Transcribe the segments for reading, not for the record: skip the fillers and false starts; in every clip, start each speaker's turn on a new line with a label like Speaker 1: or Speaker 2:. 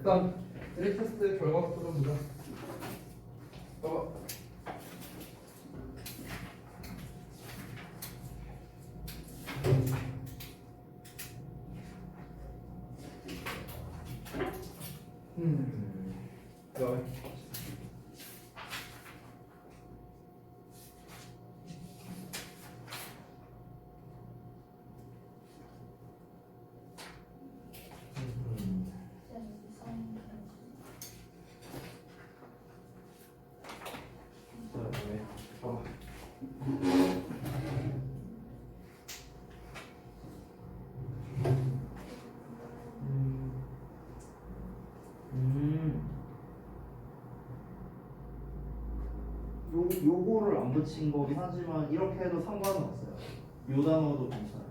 Speaker 1: 일단 드립 테스트 결과부터 좀 보자. 봐봐. 그다음에 그다음에 봐봐.
Speaker 2: 요거를 안 붙인 거긴 하지만 이렇게 해도 상관은 없어요. 요 단어도 괜찮아요.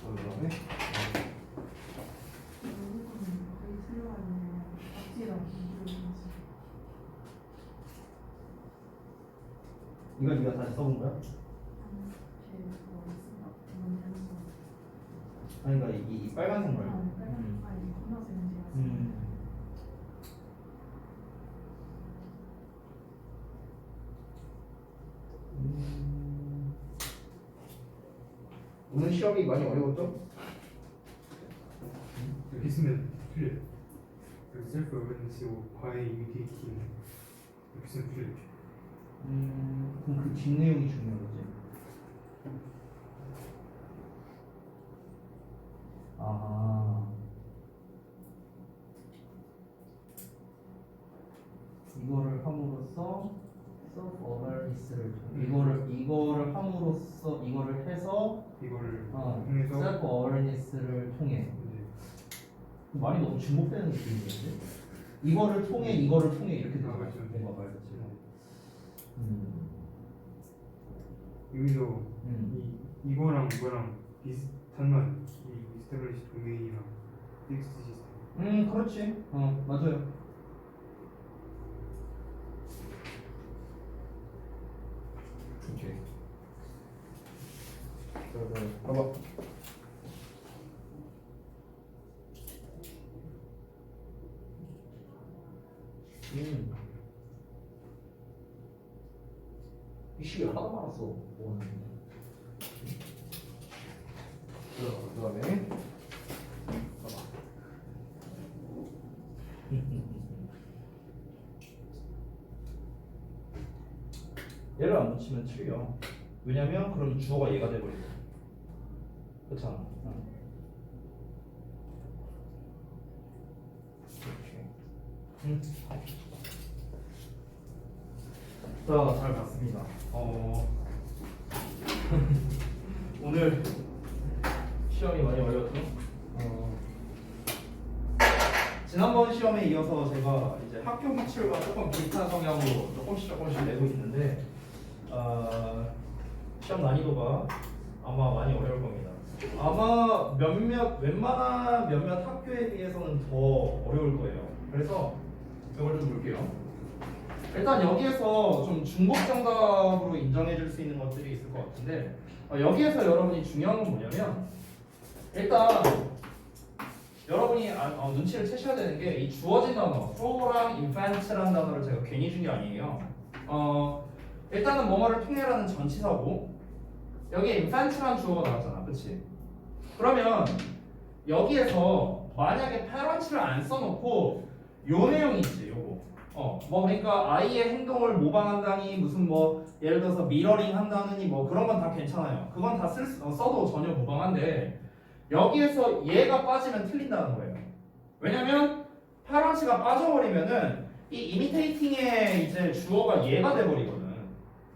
Speaker 1: 그다음에
Speaker 2: 이건 네가 다시 써본 거야? 아니 그러니까 이 빨간색 말고.
Speaker 1: 오늘 시험이 많이 어려웠죠?
Speaker 3: 여기 있으면 틀려요. 여기 셀프 어웨니스고 바이 이미테이팅 여기 있으면 틀려요.
Speaker 2: 그럼 그 뒷내용이 중요한 거지. 아, 이거를 함으로써 self awareness를 이거를 함으로써 이거를 해서
Speaker 3: 이거를
Speaker 2: self
Speaker 3: 통해서
Speaker 2: awareness를 통해
Speaker 3: 이제
Speaker 2: 말이 너무 중복되는 느낌이겠지? 이거를 통해 이렇게 되는
Speaker 3: 맞죠.
Speaker 2: 뭔가 말 그치?
Speaker 3: 여기서 이거랑 비슷한 말, 이 이스타블리시 도메인이랑 텍스트 시스템.
Speaker 2: 그렇지. 맞아요.
Speaker 1: 오케이. 그다음에 봐봐.
Speaker 2: 이 시계 하나도 많았어.
Speaker 1: 그다음에 봐봐.
Speaker 2: 얘를 안 붙이면 틀려. 왜냐면 그럼 주어가 얘가 돼버리고. 그렇잖아. 자, 잘 봤습니다. 오늘 시험이 많이 어려웠죠? 지난번 시험에 이어서 제가 이제 학교 기출과 조금 비슷한 성향으로 조금씩 내고 있는데 시험 난이도가 아마 많이 어려울 겁니다. 아마 웬만한 몇몇 학교에 비해서는 더 어려울 거예요. 그래서 이걸 좀 볼게요. 일단 여기에서 좀 중복 정답으로 인정해 줄 수 있는 것들이 있을 것 같은데 여기에서 여러분이 중요한 건 뭐냐면 일단 여러분이 눈치를 채셔야 되는 게 이 주어진 단어 throw랑 infant라는 단어를 제가 괜히 준 게 아니에요. 일단은 뭐뭐를 통해라는 전치사고 여기에 infant라는 주어가 나왔잖아, 그렇지? 그러면 여기에서 만약에 parent를 안 써놓고 요 내용이 있지, 요거. 뭐 그러니까 아이의 행동을 모방한다니 무슨 뭐 예를 들어서 미러링 한다느니 뭐 그런 건 다 괜찮아요. 그건 다 써도 전혀 무방한데 여기에서 얘가 빠지면 틀린다는 거예요. 왜냐면 parent가 빠져버리면은 이 imitating의 이제 주어가 얘가 돼버리거든.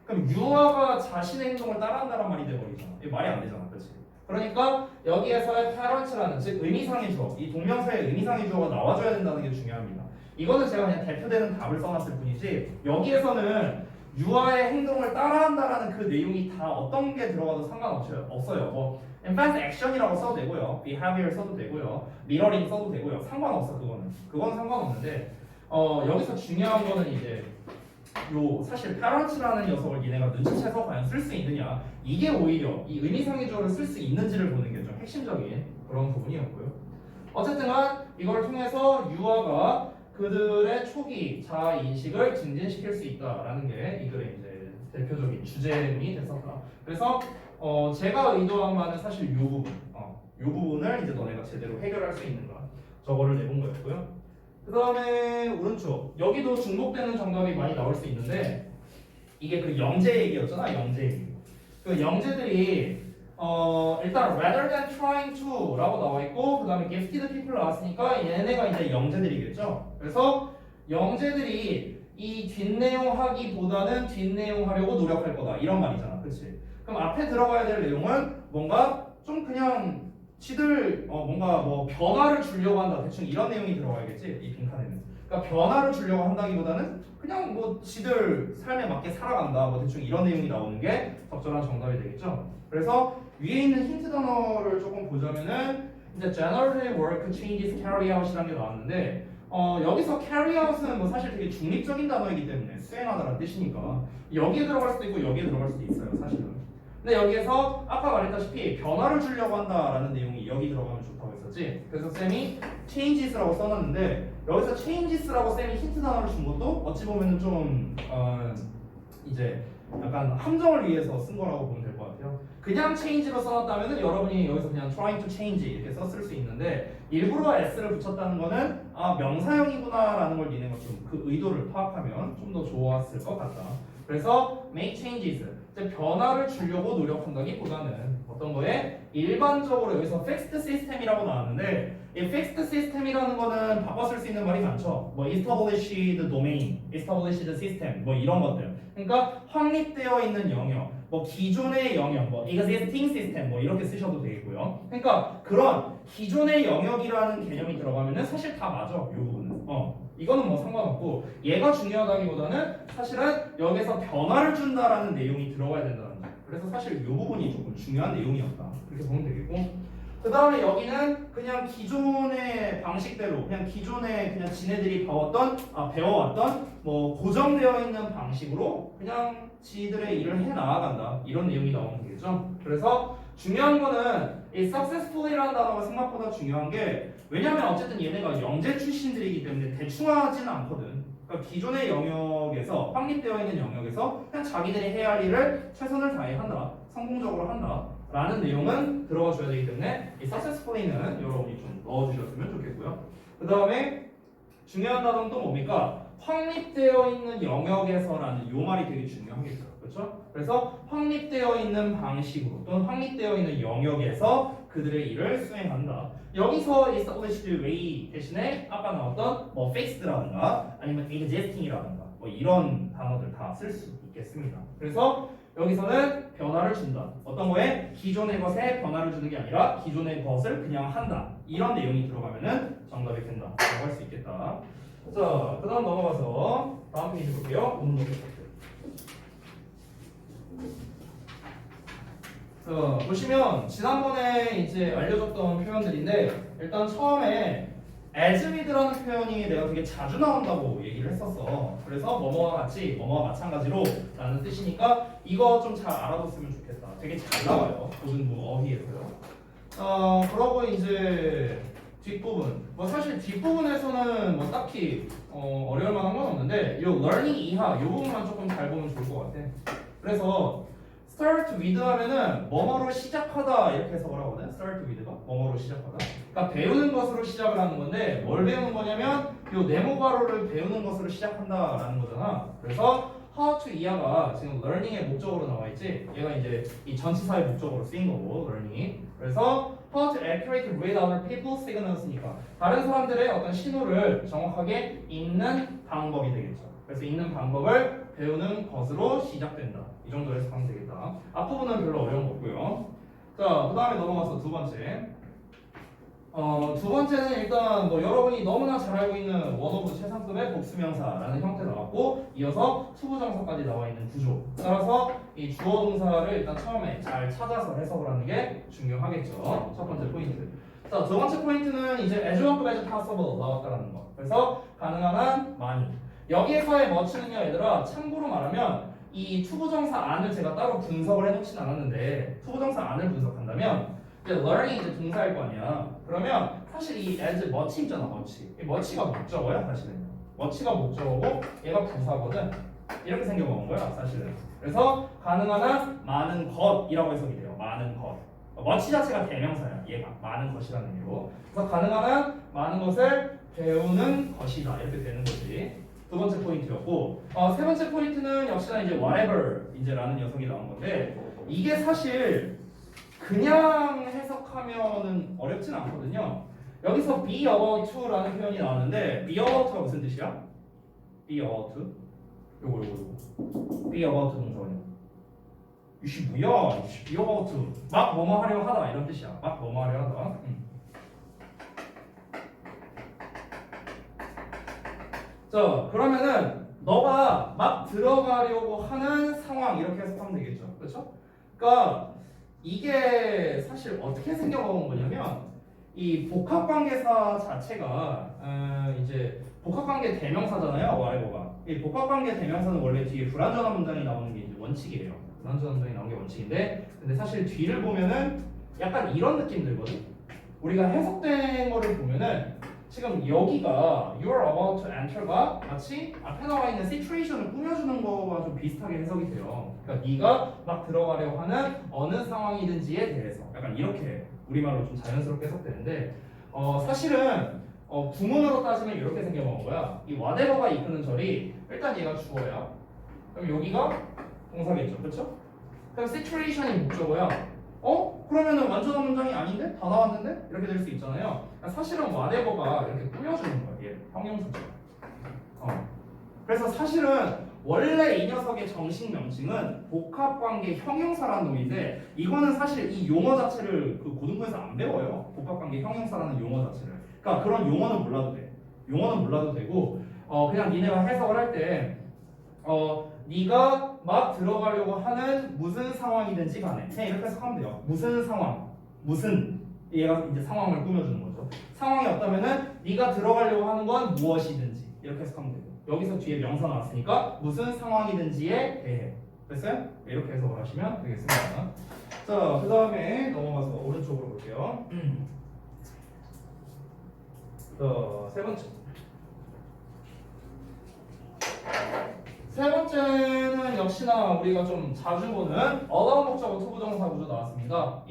Speaker 2: 그럼 유아가 자신의 행동을 따라한다는 말이 돼버리잖아. 이게 말이 안 되잖아, 그렇지? 그러니까 여기에서의 parent라는 즉 의미상의 주어, 이 동명사의 의미상의 주어가 나와줘야 된다는 게 중요합니다. 이거는 제가 그냥 대표되는 답을 써놨을 뿐이지 여기에서는 유아의 행동을 따라한다라는 그 내용이 다 어떤 게 들어가도 상관없어요. 뭐 infant action이라고 써도 되고요, behavior 써도 되고요, mirroring 써도 되고요. 상관없어. 그건 상관없는데 여기서 중요한 거는 이제 요 사실 parents라는 녀석을 얘네가 눈치채서 과연 쓸 수 있느냐, 이게 오히려 이 의미상의적으로 쓸 수 있는지를 보는 게 좀 핵심적인 그런 부분이었고요. 어쨌든간 이걸 통해서 유아가 그들의 초기 자아 인식을 증진시킬 수 있다라는 게 이 글의 이제 대표적인 주제이 됐었다. 그래서 제가 의도한 바는 사실 이 부분, 이 부분을 이제 너네가 제대로 해결할 수 있는가, 저거를 내본 거였고요. 그 다음에 오른쪽 여기도 중복되는 정답이 많이 나올 수 있는데 이게 그 영재 얘기였잖아. 영재 얘기. 그 영재들이 일단 rather than trying to 라고 나와 있고 그 다음에 gifted people 나왔으니까 얘네가 이제 영재들이겠죠. 그래서 영재들이 이 뒷내용 하기보다는 뒷내용 하려고 노력할 거다 이런 말이잖아. 그치? 그럼 앞에 들어가야 될 내용은 뭔가 좀 그냥 지들 뭔가 뭐 변화를 주려고 한다 대충 이런 내용이 들어가야겠지 이 빈칸에는. 그러니까 변화를 주려고 한다기보다는 그냥 뭐 지들 삶에 맞게 살아간다 뭐 대충 이런 내용이 나오는 게 적절한 정답이 되겠죠. 그래서 위에 있는 힌트 단어를 조금 보자면은 이제 generally work changes carry out이라는 게 나왔는데 여기서 carry out은 뭐 사실 되게 중립적인 단어이기 때문에 수행하다라는 뜻이니까 여기에 들어갈 수도 있고 여기에 들어갈 수도 있어요 사실은. 근데 여기에서 아까 말했다시피 변화를 주려고 한다라는 내용이 여기 들어가면 좋다고 했었지. 그래서 쌤이 changes라고 써놨는데 여기서 changes라고 쌤이 힌트 단어를 준 것도 어찌 보면은 좀 이제 약간 함정을 위해서 쓴 거라고 보면 될 것 같아요. 그냥 change로 써놨다면은 여러분이 여기서 그냥 trying to change 이렇게 썼을 수 있는데 일부러 s를 붙였다는 거는 아 명사형이구나라는 걸 니네가 좀 그 의도를 파악하면 좀 더 좋았을 것 같다. 그래서 make changes 변화를 주려고 노력한다기보다는 어떤 거에 일반적으로 여기서 fixed system이라고 나왔는데 이 fixed system이라는 거는 바꿔 쓸 수 있는 말이 많죠. 뭐 established domain, established system 뭐 이런 것들. 그러니까 확립되어 있는 영역, 뭐 기존의 영역, 뭐 existing system 뭐 이렇게 쓰셔도 되겠고요. 그러니까 그런 기존의 영역이라는 개념이 들어가면은 사실 다 맞아. 이 부분은. 이거는 뭐 상관없고 얘가 중요하다기보다는 사실은 여기서 변화를 준다라는 내용이 들어가야 된다는 거예요. 그래서 사실 이 부분이 조금 중요한 내용이었다. 그렇게 보면 되겠고 그 다음에 여기는 그냥 기존의 방식대로 그냥 기존에 그냥 지네들이 배워왔던 뭐 고정되어 있는 방식으로 그냥 지들의 일을 해 나아간다 이런 내용이 나오는 거겠죠. 그래서 중요한 거는 이 successfully라는 단어가 생각보다 중요한 게 왜냐면 어쨌든 얘네가 영재 출신들이기 때문에 대충 하지는 않거든. 그러니까 기존의 영역에서 확립되어 있는 영역에서 그냥 자기들이 해야 할 일을 최선을 다해 한다, 성공적으로 한다 라는 내용은 들어가 줘야 되기 때문에 이 successfully는 여러분이 좀 넣어주셨으면 좋겠고요. 그 다음에 중요한 단어는 또 뭡니까? 확립되어 있는 영역에서라는 요 말이 되게 중요하겠죠. 그렇죠? 그래서 확립되어 있는 방식으로 또는 확립되어 있는 영역에서 그들의 일을 수행한다. 여기서 established way 대신에 아까 나왔던 뭐 fixed라든가 아니면 existing이라든가 뭐 이런 단어들 다 쓸 수 있겠습니다. 그래서 여기서는 변화를 준다. 어떤 거에 기존의 것에 변화를 주는 게 아니라 기존의 것을 그냥 한다. 이런 내용이 들어가면은 정답이 된다. 라고 할 수 있겠다. 자, 그 다음 넘어가서 다음 페이지 볼게요. 오늘 보시면 지난번에 이제 알려줬던 표현들인데 일단 처음에 as with라는 표현이 내가 되게 자주 나온다고 얘기를 했었어. 그래서 뭐뭐와 같이, 뭐뭐와 마찬가지로 라는 뜻이니까 이거 좀 잘 알아뒀으면 좋겠다. 되게 잘 나와요. 고등부 어휘에서요. 그러고 이제 뒷부분. 뭐 사실 뒷부분에서는 뭐 딱히 어려울 만한 건 없는데 이 learning 이하 이 부분만 조금 잘 보면 좋을 것 같아. 그래서 start with 하면은 뭐뭐로 시작하다 이렇게 해석을 하거든. start with가 뭐뭐로 시작하다. 그러니까 배우는 것으로 시작을 하는 건데 뭘 배우는 거냐면 이 네모 괄호를 배우는 것으로 시작한다라는 거잖아. 그래서 how to 이하가 지금 learning의 목적으로 나와 있지. 얘가 이제 이 전치사의 목적으로 쓰인 거고 learning이. 그래서 how to accurately read other people's signals니까 다른 사람들의 어떤 신호를 정확하게 읽는 방법이 되겠죠. 그래서 읽는 방법을 배우는 것으로 시작된다. 이 정도로 해석하면 되겠다. 앞부분은 별로 어려운 거 없고요. 자, 그 다음에 넘어가서 두 번째. 두 번째는 일단 뭐 여러분이 너무나 잘 알고 있는 원오브 최상급의 복수명사라는 형태 나왔고 이어서 투부정사까지 나와 있는 구조. 따라서 이 주어 동사를 일단 처음에 잘 찾아서 해석을 하는 게 중요하겠죠. 첫 번째 포인트. 자, 두 번째 포인트는 이제 as one as possible 나왔다라는 거. 그래서 가능한 한 많이. 여기에서의 much는요 얘들아 참고로 말하면 이 투부정사 안을 제가 따로 분석을 해놓진 않았는데 투부정사 안을 분석한다면 이제 learning 이제 동사일 거 아니야. 그러면 사실 이 as much 있잖아 much. 이 much가 목적어야 사실은. much가 목적어고 얘가 부사거든. 이렇게 생겨먹은 거야 사실은. 그래서 가능한 한 많은 것이라고 해석이 돼요. 많은 것. much 자체가 대명사야. 얘가 많은 것이라는 의미로. 그래서 가능한 한 많은 것을 배우는 것이다 이렇게 되는 거지. 두 번째 포인트였고 세 번째 포인트는 역시나 이제 whatever 이제라는 녀석이 나온 건데 이게 사실 그냥 해석하면은 어렵진 않거든요. 여기서 be about to라는 표현이 나왔는데 be about to가 무슨 뜻이야? be about to? 요거 be about 동사원이야. 이씨 뭐야? 이씨 be about to 막 뭐뭐 하려 하다 이런 뜻이야. 막 뭐뭐 하려 하다. 자 그러면은 너가 막 들어가려고 하는 상황 이렇게 해석하면 되겠죠. 그렇죠? 그러니까 이게 사실 어떻게 생겨본 거냐면 이 복합관계사 자체가 이제 복합관계 대명사잖아요. whatever가. 이 복합관계 대명사는 원래 뒤에 불완전한 문장이 나오는 게 이제 원칙이에요. 불완전한 문장이 나오는 게 원칙인데 근데 사실 뒤를 보면은 약간 이런 느낌 들거든. 우리가 해석된 거를 보면은 지금 여기가 you're about to enter가 마치 앞에 나와 있는 situation을 꾸며주는 거와 좀 비슷하게 해석이 돼요. 그러니까 네가 막 들어가려고 하는 어느 상황이든지에 대해서 약간 이렇게 우리말로 좀 자연스럽게 해석되는데 사실은 구문으로 따지면 이렇게 생겨먹은 거야. 이 whatever가 이끄는 절이 일단 얘가 주어야. 그럼 여기가 동사겠죠, 그렇죠? 그럼 situation이 목적어야. 그러면은 완전한 문장이 아닌데? 다 나왔는데? 이렇게 될 수 있잖아요. 사실은 whatever가 이렇게 꾸며주는 거야. 얘 형용사죠. 그래서 사실은 원래 이 녀석의 정식 명칭은 복합관계 형용사라는 놈인데 이거는 사실 이 용어 자체를 그 고등부에서 안 배워요. 복합관계 형용사라는 용어 자체를. 그러니까 그런 용어는 몰라도 돼. 용어는 몰라도 되고 그냥 니네가 해석을 할 때 네가 막 들어가려고 하는 무슨 상황이든지 간에 그냥 이렇게 해석하면 돼요. 무슨 상황, 무슨 얘가 이제 상황을 꾸며주는 거죠. 상황이 없다면은 네가 들어가려고 하는 건 무엇이든지 이렇게 해석하면 되고 여기서 뒤에 명사 나왔으니까 무슨 상황이든지에 대해 됐어요? 이렇게 해석을 하시면 되겠습니다. 자, 그 다음에 넘어가서 오른쪽으로 볼게요. 세 번째. 세 번째는 역시나 우리가 좀 자주 보는 allow 목적어 투부정사 구조 나왔습니다.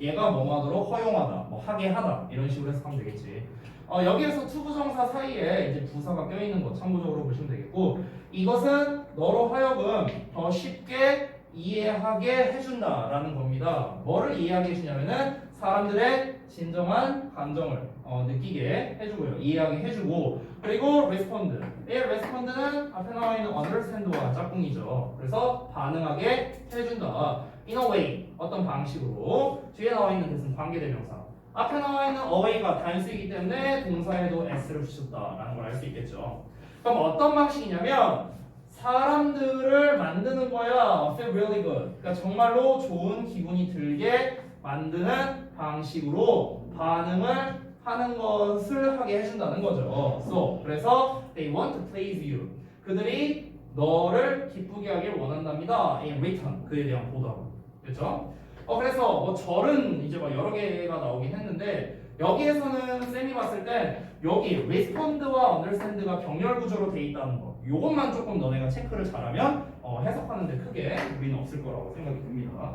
Speaker 2: 얘가 뭐 하도록 허용하다, 뭐 하게 하다 이런 식으로 해석하면 되겠지. 여기에서 투부정사 사이에 이제 부사가 껴있는 거 참고적으로 보시면 되겠고 이것은 너로 하여금 더 쉽게 이해하게 해준다라는 겁니다. 뭐를 이해하게 해주냐면은 사람들의 진정한 감정을 느끼게 해주고요. 이해하게 해주고 그리고 respond. 이 respond는 앞에 나와 있는 understand와 짝꿍이죠. 그래서 반응하게 해준다. in a way 어떤 방식으로 뒤에 나와 있는 뜻은 관계대명사. 앞에 나와 있는 away가 단수이기 때문에 동사에도 s를 붙였다라는 걸 알 수 있겠죠. 그럼 어떤 방식이냐면 사람들을 만드는 거야. feel really good. 그러니까 정말로 좋은 기분이 들게 만드는 방식으로 반응을 하는 것을 하게 해준다는 거죠. So, 그래서 they want to please you. 그들이 너를 기쁘게 하길 원한답니다. In return, 그에 대한 보답. 그렇죠? 그래서 뭐 절은 이제 막 여러 개가 나오긴 했는데 여기에서는 쌤이 봤을 때 여기 respond와 understand가 병렬 구조로 돼 있다는 거. 요것만 조금 너네가 체크를 잘하면 해석하는데 크게 무리는 없을 거라고 생각이 듭니다.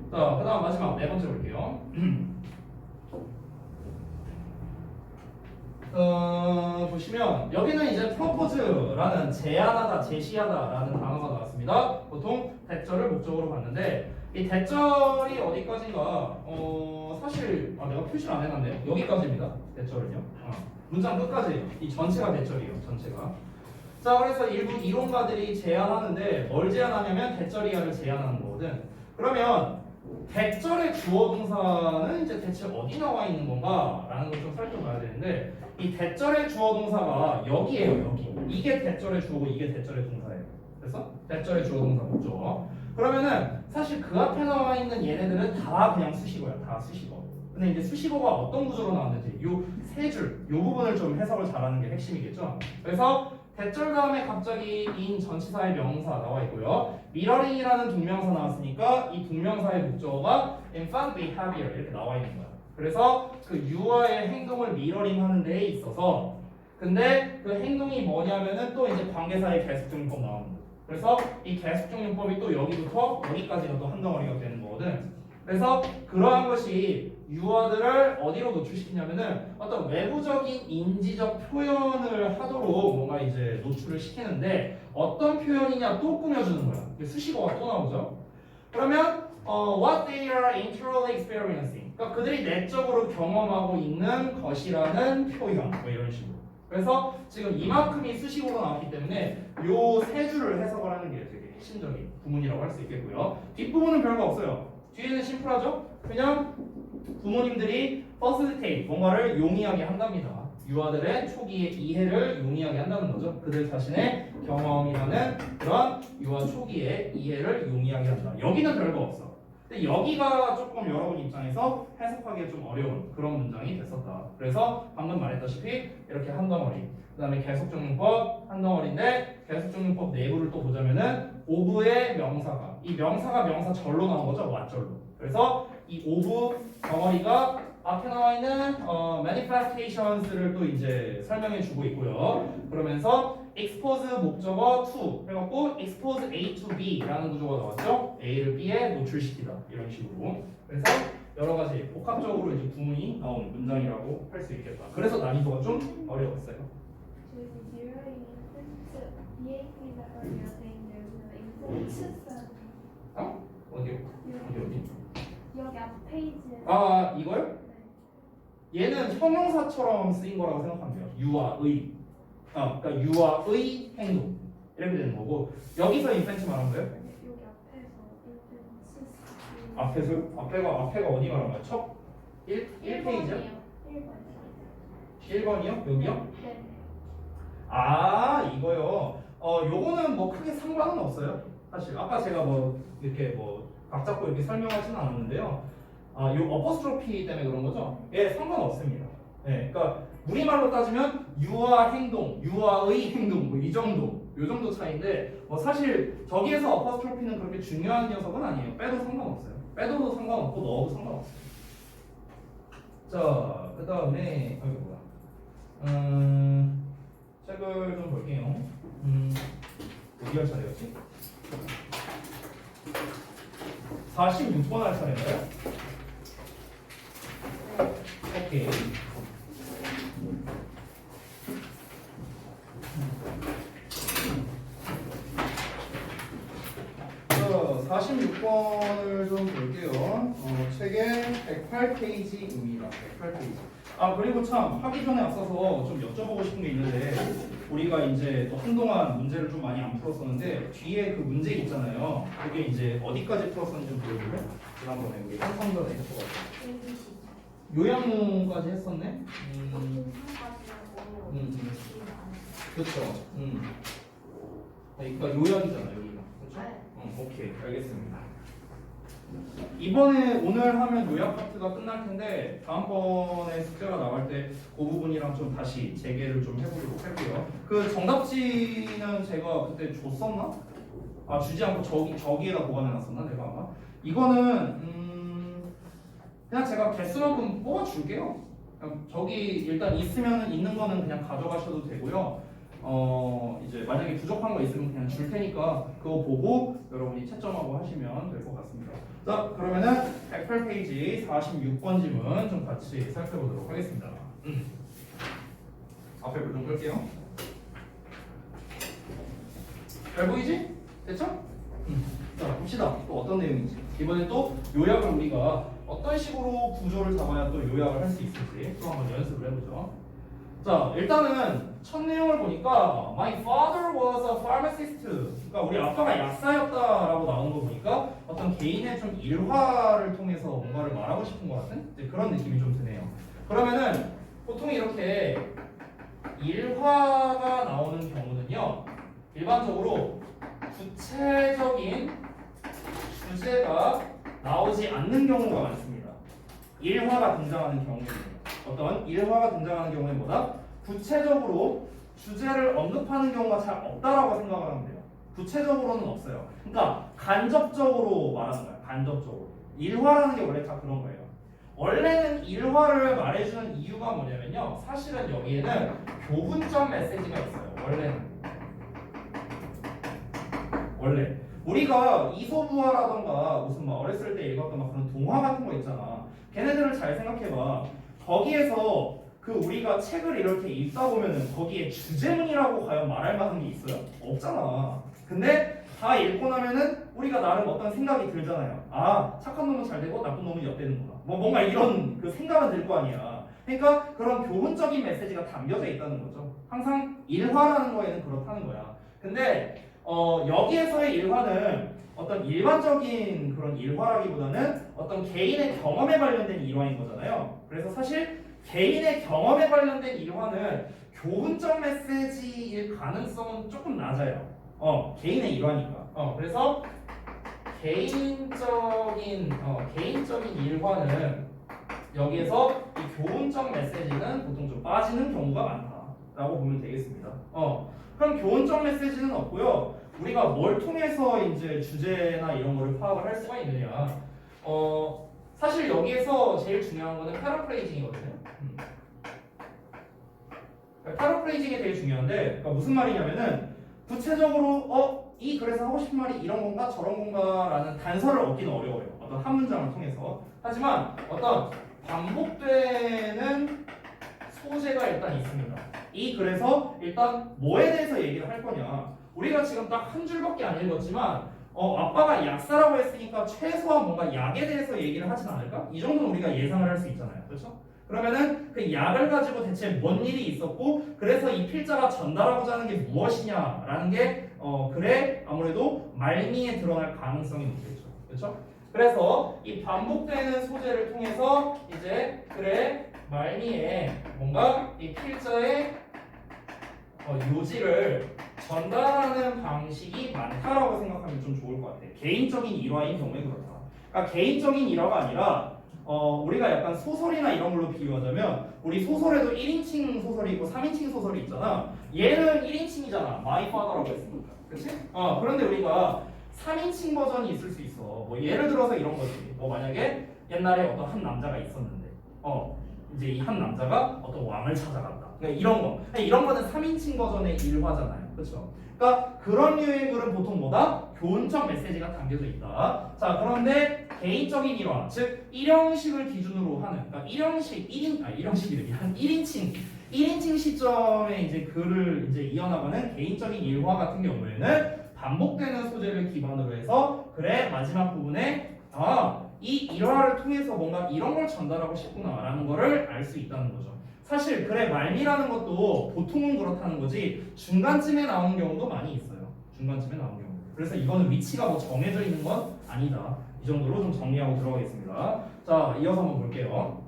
Speaker 2: 자, 그다음 마지막 네 번째 볼게요. 보시면 여기는 이제 propose라는 제안하다, 제시하다라는 단어가 나왔습니다. 보통 대절을 목적으로 봤는데 이 대절이 어디까지인가 사실 내가 표시를 안 해놨네요. 여기까지입니다. 대절은요. 문장 끝까지 이 전체가 대절이에요. 전체가. 자, 그래서 일부 이론가들이 제안하는데 뭘 제안하냐면 대절이야를 제안하는 거거든. 그러면 대절의 주어 동사는 이제 대체 어디 나와 있는 건가라는 걸 좀 살펴봐야 되는데 이 대절의 주어 동사가 여기에요. 여기. 이게 대절의 주어고 이게 대절의 동사예요. 그래서 대절의 주어 동사 목적. 그러면은 사실 그 앞에 나와 있는 얘네들은 다 그냥 수식어야. 다 수식어. 근데 이제 수식어가 어떤 구조로 나왔는지 요 세 줄, 요 부분을 좀 해석을 잘하는 게 핵심이겠죠. 그래서 대절 다음에 갑자기 인 전치사의 명사 나와 있고요. 미러링이라는 동명사 나왔으니까 이 동명사의 목적어가 infant behavior 이렇게 나와 있는 거야. 그래서 그 유아의 행동을 미러링 하는 데에 있어서 근데 그 행동이 뭐냐면은 또 이제 관계사의 계속적용법 나오는 거야. 그래서 이 계속적용법이 또 여기부터 여기까지가 또 한 덩어리가 되는 거거든. 그래서 그러한 것이 유아들을 어디로 노출시키냐면은 어떤 외부적인 인지적 표현을 하도록 뭔가 이제 노출을 시키는데 어떤 표현이냐 또 꾸며주는 거야. 수식어가 또 나오죠. 그러면 what they are internally experiencing. 그러니까 그들이 내적으로 경험하고 있는 것이라는 표현. 뭐 이런 식으로. 그래서 지금 이만큼이 수식어로 나왔기 때문에 요 세 줄을 해석을 하는 게 되게 핵심적인 부문이라고 할 수 있겠고요. 뒷부분은 별거 없어요. 뒤에는 심플하죠? 그냥 부모님들이 facilitate 뭔가를 용이하게 한답니다. 유아들의 초기의 이해를 용이하게 한다는 거죠. 그들 자신의 경험이라는 그런 유아 초기의 이해를 용이하게 한다. 여기는 별거 없어. 근데 여기가 조금 여러분 입장에서 해석하기 좀 어려운 그런 문장이 됐었다. 그래서 방금 말했다시피 이렇게 한 덩어리. 그 다음에 계속적용법 한 덩어리인데 계속적용법 내부를 또 보자면은 오브의 명사가 이 명사가 명사절로 나온 거죠. 왓절로. 그래서 이 오브 덩어리가 앞에 나와 있는 manifestations를 또 이제 설명해 주고 있고요. 그러면서 expose 목적어 to 해갖고 expose A to B라는 구조가 나왔죠. A를 B에 노출시키다 이런 식으로. 그래서 여러 가지 복합적으로 이제 구문이 나온 문장이라고 할 수 있겠다. 그래서 난이도가 좀 어려웠어요. 어디요? 어디?
Speaker 4: 여기 앞 페이지에
Speaker 2: 아 이거요? 얘는 형용사처럼 쓰인 거라고 생각하면 돼요. 유아의. 그러니까 유아의 행동 이렇게 되는 거고 여기서 인펜트 말한 거예요?
Speaker 4: 여기 앞에서
Speaker 2: 앞에가 어디 말한 거야? 첫 1페이지야? 1번이요? 여기요?
Speaker 4: 네.
Speaker 2: 아 이거요. 요거는 뭐 크게 상관은 없어요. 사실 아까 제가 뭐 이렇게 뭐 각 잡고 이렇게 설명하지는 않았는데요. 요 어퍼스트로피 때문에 그런 거죠? 예, 상관없습니다. 예, 그러니까 우리말로 따지면 유아 행동, 유아의 행동 뭐 이 정도, 요 정도 차이인데 사실 저기에서 어퍼스트로피는 그렇게 중요한 녀석은 아니에요. 빼도 상관없어요. 빼도 상관없고 넣어도 상관없어요. 자, 그 다음에 책을 좀 볼게요. 어디 할 차례였지? 46번 할 차례인가요? 오케이. 자, 46번을 좀 볼게요. 책의 108페이지입니다. 108페이지. 그리고 참 하기 전에 앞서서 좀 여쭤보고 싶은 게 있는데 우리가 이제 또 한동안 문제를 좀 많이 안 풀었었는데 뒤에 그 문제 있잖아요. 그게 이제 어디까지 풀었었는지 좀 보여줄래? 지난번에 우리 한성전에 했어가지고 요양문까지 했었네. 그렇죠. 그러니까 요약이잖아 여기가. 그렇죠? 오케이 알겠습니다. 이번에 오늘 하면 요약 파트가 끝날 텐데 다음번에 숙제가 나갈 때 그 부분이랑 좀 다시 재개를 좀 해보도록 할게요. 그 정답지는 제가 그때 줬었나? 주지 않고 저기에다 보관해놨었나 내가 아마. 이거는 그냥 제가 개수만큼 뽑아줄게요. 저기 일단 있으면 있는 거는 그냥 가져가셔도 되고요. 이제 만약에 부족한 거 있으면 그냥 줄 테니까 그거 보고 여러분이 채점하고 하시면 될 것 같습니다. 자, 그러면은 108페이지 46번 지문 좀 같이 살펴보도록 하겠습니다. 앞에 불 좀 끌게요. 잘 보이지? 됐죠? 자, 봅시다. 또 어떤 내용인지. 이번엔 또 요약을 우리가 어떤 식으로 구조를 잡아야 또 요약을 할 수 있을지 또 한번 연습을 해보죠. 자, 일단은 첫 내용을 보니까 My father was a pharmacist. 그러니까 우리 아빠가 약사였다라고 나온 거 보니까 어떤 개인의 좀 일화를 통해서 뭔가를 말하고 싶은 것 같은 그런 느낌이 좀 드네요. 그러면은 보통 이렇게 일화가 나오는 경우는요, 일반적으로 구체적인 주제가 나오지 않는 경우가 많습니다. 일화가 등장하는 경우에는 어떤 일화가 등장하는 경우에 보다 구체적으로 주제를 언급하는 경우가 잘 없다라고 생각을 하면 돼요. 구체적으로는 없어요. 그러니까 간접적으로 말하는 거야. 간접적으로. 일화라는 게 원래 다 그런 거예요. 원래는 일화를 말해주는 이유가 뭐냐면요. 사실은 여기에는 교훈적 메시지가 있어요. 원래 우리가 이솝우화라던가 무슨 막 어렸을 때 읽었던 막 그런 동화 같은 거 있잖아. 걔네들을 잘 생각해봐. 거기에서 그 우리가 책을 이렇게 읽다 보면은 거기에 주제문이라고 과연 말할 만한 게 있어요? 없잖아. 근데 다 읽고 나면은 우리가 나름 어떤 생각이 들잖아요. 아, 착한 놈은 잘 되고 나쁜 놈은 엿되는구나. 뭐 뭔가 이런 그 생각은 들 거 아니야. 그러니까 그런 교훈적인 메시지가 담겨져 있다는 거죠. 항상 일화라는 거에는 그렇다는 거야. 근데 여기에서의 일화는 어떤 일반적인 그런 일화라기보다는 어떤 개인의 경험에 관련된 일화인 거잖아요. 그래서 사실 개인의 경험에 관련된 일화는 교훈적 메시지일 가능성은 조금 낮아요. 개인의 일화니까. 그래서 개인적인 일화는 여기에서 이 교훈적 메시지는 보통 좀 빠지는 경우가 많다라고 보면 되겠습니다. 그럼 교훈적 메시지는 없고요. 우리가 뭘 통해서 이제 주제나 이런 거를 파악을 할 수가 있느냐? 사실 여기에서 제일 중요한 거는 패러프레이징이거든요. 패러프레이징이 되게 중요한데, 그러니까 무슨 말이냐면은 구체적으로 이 글에서 하고 싶은 말이 이런 건가 저런 건가라는 단서를 얻기는 어려워요. 어떤 한 문장을 통해서. 하지만 어떤 반복되는 소재가 일단 있습니다. 이 글에서 일단 뭐에 대해서 얘기를 할 거냐. 우리가 지금 딱 한 줄밖에 안 읽었지만 아빠가 약사라고 했으니까 최소한 뭔가 약에 대해서 얘기를 하진 않을까? 이 정도는 우리가 예상을 할 수 있잖아요. 그렇죠? 그러면은 그 약을 가지고 대체 뭔 일이 있었고 그래서 이 필자가 전달하고자 하는 게 무엇이냐라는 게 글에 아무래도 말미에 드러날 가능성이 높겠죠. 그렇죠? 그래서 이 반복되는 소재를 통해서 이제 글의 말미에 뭔가 이 필자의 요지를 전달하는 방식이 많다라고 생각하면 좀 좋을 것 같아요. 개인적인 일화인 경우에 그렇다. 그러니까 개인적인 일화가 아니라 우리가 약간 소설이나 이런 걸로 비유하자면 우리 소설에도 1인칭 소설이 있고 3인칭 소설이 있잖아. 얘는 1인칭이잖아. My Father라고 했으니까. 그치? 그런데 우리가 3인칭 버전이 있을 수 있어. 뭐 예를 들어서 이런 거지. 뭐 만약에 옛날에 어떤 한 남자가 있었는데 이제 이 한 남자가 어떤 왕을 찾아갔다. 그러니까 이런 거. 이런 거는 3인칭 버전의 일화잖아요. 그렇죠? 그러니까 그런 류의 글은 보통 뭐다? 교훈적 메시지가 담겨져 있다. 자, 그런데 개인적인 일화, 즉 일형식을 기준으로 하는, 그러니까 일형식이래. 한 1인칭 시점에 이제 글을 이제 이어나가는 개인적인 일화 같은 경우에는 반복되는 소재를 기반으로 해서 글의 마지막 부분에 이 일화를 통해서 뭔가 이런 걸 전달하고 싶구나라는 거를 알 수 있다는 거죠. 사실 글의 말미라는 것도 보통은 그렇다는 거지 중간쯤에 나오는 경우도 많이 있어요. 중간쯤에 나오는 경우. 그래서 이거는 위치가 뭐 정해져 있는 건 아니다. 이 정도로 좀 정리하고 들어가겠습니다. 자, 이어서 한번 볼게요.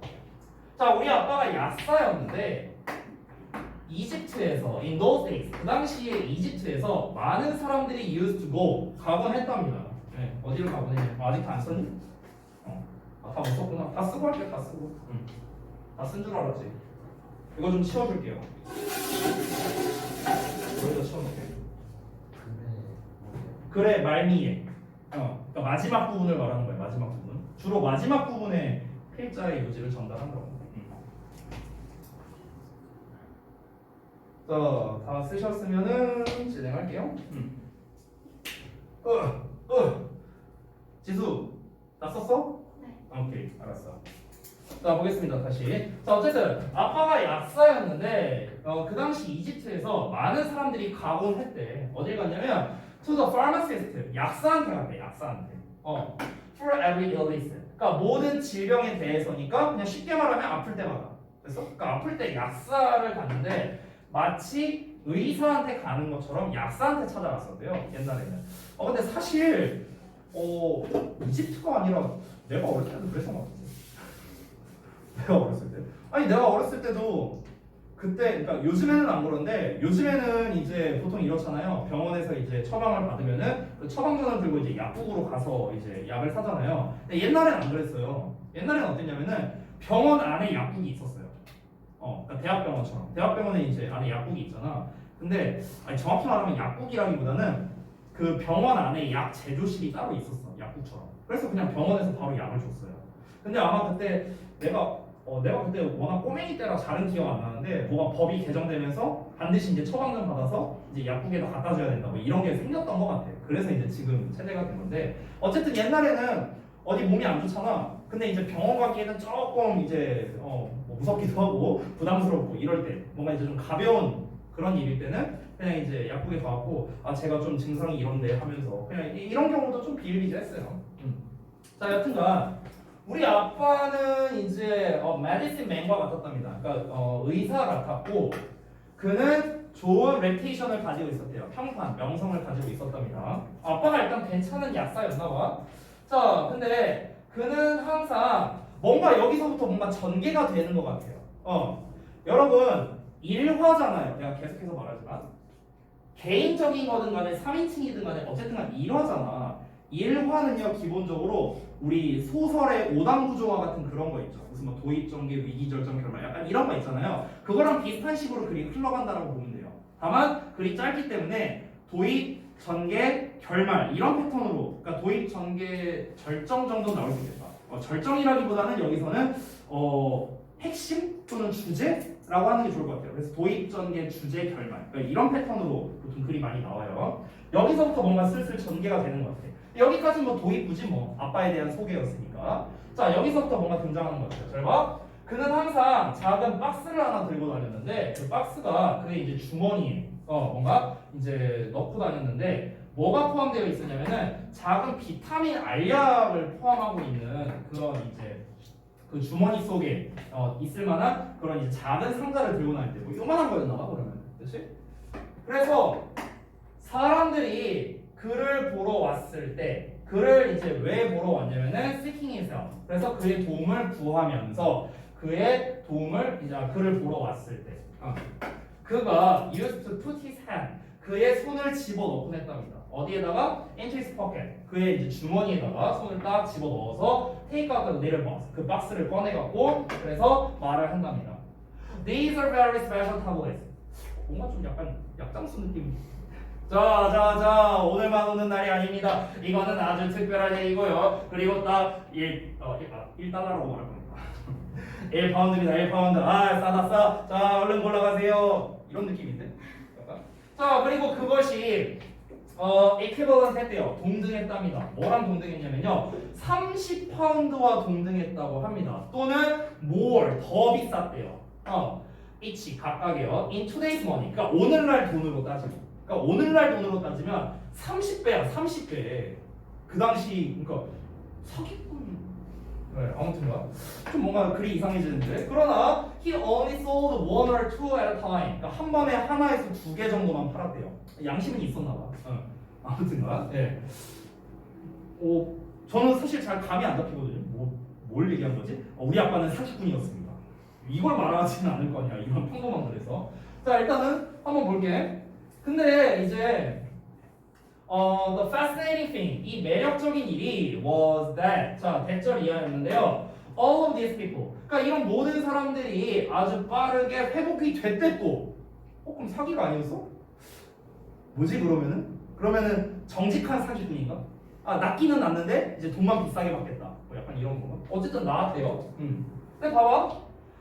Speaker 2: 자, 우리 아빠가 약사였는데 이집트에서 in those days 그 당시에 이집트에서 많은 사람들이 used to go 가곤 했답니다. 네, 어디를 가곤 했냐? 아직도 안 썼니? 다 못 썼구나. 다 쓰고 할게. 다 쓰고. 다 쓴 줄 알았지. 이거 좀 치워줄게요. 여기다 치워놓게. 글의 말미에. 그러니까 마지막 부분을 말하는 거예요. 마지막 부분. 주로 마지막 부분에 필자의 요지를 전달한다고. 자, 다 쓰셨으면은 진행할게요. 지수, 다 썼어?
Speaker 4: 네.
Speaker 2: 오케이, 알았어. 자, 보겠습니다. 다시. 자, 어쨌든 아빠가 약사였는데 그 당시 이집트에서 많은 사람들이 가곤 했대. 어딜 갔냐면 to the pharmacist, 약사한테 갔대. 약사한테. for every illness. 그러니까 모든 질병에 대해서니까 그냥 쉽게 말하면 아플 때마다. 그래서 그러니까 아플 때 약사를 갔는데 마치 의사한테 가는 것처럼 약사한테 찾아갔었대요. 옛날에는. 근데 사실 이집트가 아니라 내가 어렸을 때도 그랬던 것 같은데. 내가 어렸을 때. 아니 내가 어렸을 때도 그때 그러니까 요즘에는 안 그런데 요즘에는 이제 보통 이렇잖아요. 병원에서 이제 처방을 받으면은 그 처방전을 들고 이제 약국으로 가서 이제 약을 사잖아요. 근데 옛날에는 안 그랬어요. 옛날에는 어땠냐면은 병원 안에 약국이 있었어요. 그러니까 대학병원처럼. 대학병원에 이제 안에 약국이 있잖아. 근데 아니, 정확히 말하면 약국이라기보다는 그 병원 안에 약 제조실이 따로 있었어. 약국처럼. 그래서 그냥 병원에서 바로 약을 줬어요. 근데 아마 그때 내가 그때 워낙 꼬맹이 때라 잘은 기억 안 나는데 뭐가 법이 개정되면서 반드시 이제 처방전 받아서 이제 약국에다 갖다 줘야 된다 뭐 이런 게 생겼던 것 같아. 그래서 이제 지금 체제가 된 건데 어쨌든 옛날에는 어디 몸이 안 좋잖아. 근데 이제 병원 가기에는 조금 이제 뭐 무섭기도 하고 부담스럽고 이럴 때 뭔가 이제 좀 가벼운 그런 일일 때는 그냥 이제 약국에 가고 아 제가 좀 증상이 이런데 하면서 그냥 이런 경우도 좀 비일비재했어요. 자 여튼간 우리 아빠는 이제 메디신 맨과 같았답니다. 그러니까 의사 같았고 그는 좋은 레pu테이션을 가지고 있었대요. 평판, 명성을 가지고 있었답니다. 아빠가 일단 괜찮은 약사였나 봐. 자, 근데 그는 항상 뭔가 여기서부터 뭔가 전개가 되는 것 같아요. 여러분 일화잖아요. 내가 계속해서 말하지만 개인적인 거든 간에 3인칭이든 간에 어쨌든 간 일화잖아. 일화는요 기본적으로 우리 소설의 오당 구조와 같은 그런 거 있죠. 무슨 뭐 도입 전개, 위기 결정, 결말 약간 이런 거 있잖아요. 그거랑 비슷한 식으로 글이 흘러간다라고 보면 돼요. 다만 글이 짧기 때문에 도입, 전개, 결말 이런 패턴으로 그러니까 도입, 전개, 절정 정도 나올 수 있겠다. 절정이라기보다는 여기서는 핵심 또는 주제라고 하는 게 좋을 것 같아요. 그래서 도입, 전개, 주제, 결말 그러니까 이런 패턴으로 보통 글이 많이 나와요. 여기서부터 뭔가 슬슬 전개가 되는 것 같아요. 여기까지 뭐 도입부지 뭐 아빠에 대한 소개였으니까. 자 여기서부터 뭔가 등장하는 것 같아요. 잘 봐. 그는 항상 작은 박스를 하나 들고 다녔는데 그 박스가 그의 이제 주머니에 뭔가 이제 넣고 다녔는데 뭐가 포함되어 있었냐면은 작은 비타민 알약을 포함하고 있는 그런 이제 그 주머니 속에 있을 만한 그런 이제 작은 상자를 들고 다닐 때 뭐 요만한 거였나 봐 그러면. 그렇지? 그래서 사람들이 그를 보러 왔을 때 그를 이제 왜 보러 왔냐면은 seeking his help. 그래서 그의 도움을 구하면서 그의 도움을 이제 그를 보러 왔을 때 그가 used to put his hand 그의 손을 집어넣곤 했답니다. 어디에다가? into his pocket 그의 이제 주머니에다가 손을 딱 집어넣어서 take out the little box 그 박스를 꺼내갖고 그래서 말을 한답니다. These are very special tablets. 뭔가 좀 약간 약장수 느낌. 자 오늘만 오는 날이 아닙니다. 이거는 아주 특별한 얘기고요. 그리고 딱 1달러라고 말할 겁니다. 1파운드입니다. 1파운드. 아 싸다. 자 얼른 골라가세요. 이런 느낌인데. 약간. 자 그리고 그것이 equivalent 했대요. 동등했답니다. 뭐랑 동등했냐면요 30파운드와 동등했다고 합니다. 또는 more 더 비쌌대요. each 각각이요. in today's money 그러니까 오늘날 돈으로 따지고 그러니까 오늘날 돈으로 따지면 30배야 30배. 그 당시 그러니까 사기꾼. 네, 아무튼가 좀 뭔가 글이 이상해지는데 그러나 he only sold one or two at a time. 그러니까 한 번에 하나에서 2개 정도만 팔았대요. 양심은 있었나봐. 아무튼가. 예. 저는 사실 잘 감이 안 잡히거든요. 뭘 얘기한 거지? 우리 아빠는 사기꾼이었습니다. 이걸 말하지는 않을 거냐 이런 평범한 글에서. 자 일단은 한번 볼게. 근데 이제 the fascinating thing 이 매력적인 일이 was that 자 대절 이하였는데요. All of these people 그러니까 이런 모든 사람들이 아주 빠르게 회복이 됐대 또. 그럼 사기가 아니었어? 뭐지 그러면은 정직한 사기꾼인가? 낫기는 낫는데 이제 돈만 비싸게 받겠다. 뭐 약간 이런 거. 어쨌든 나왔대요. 근데 봐봐.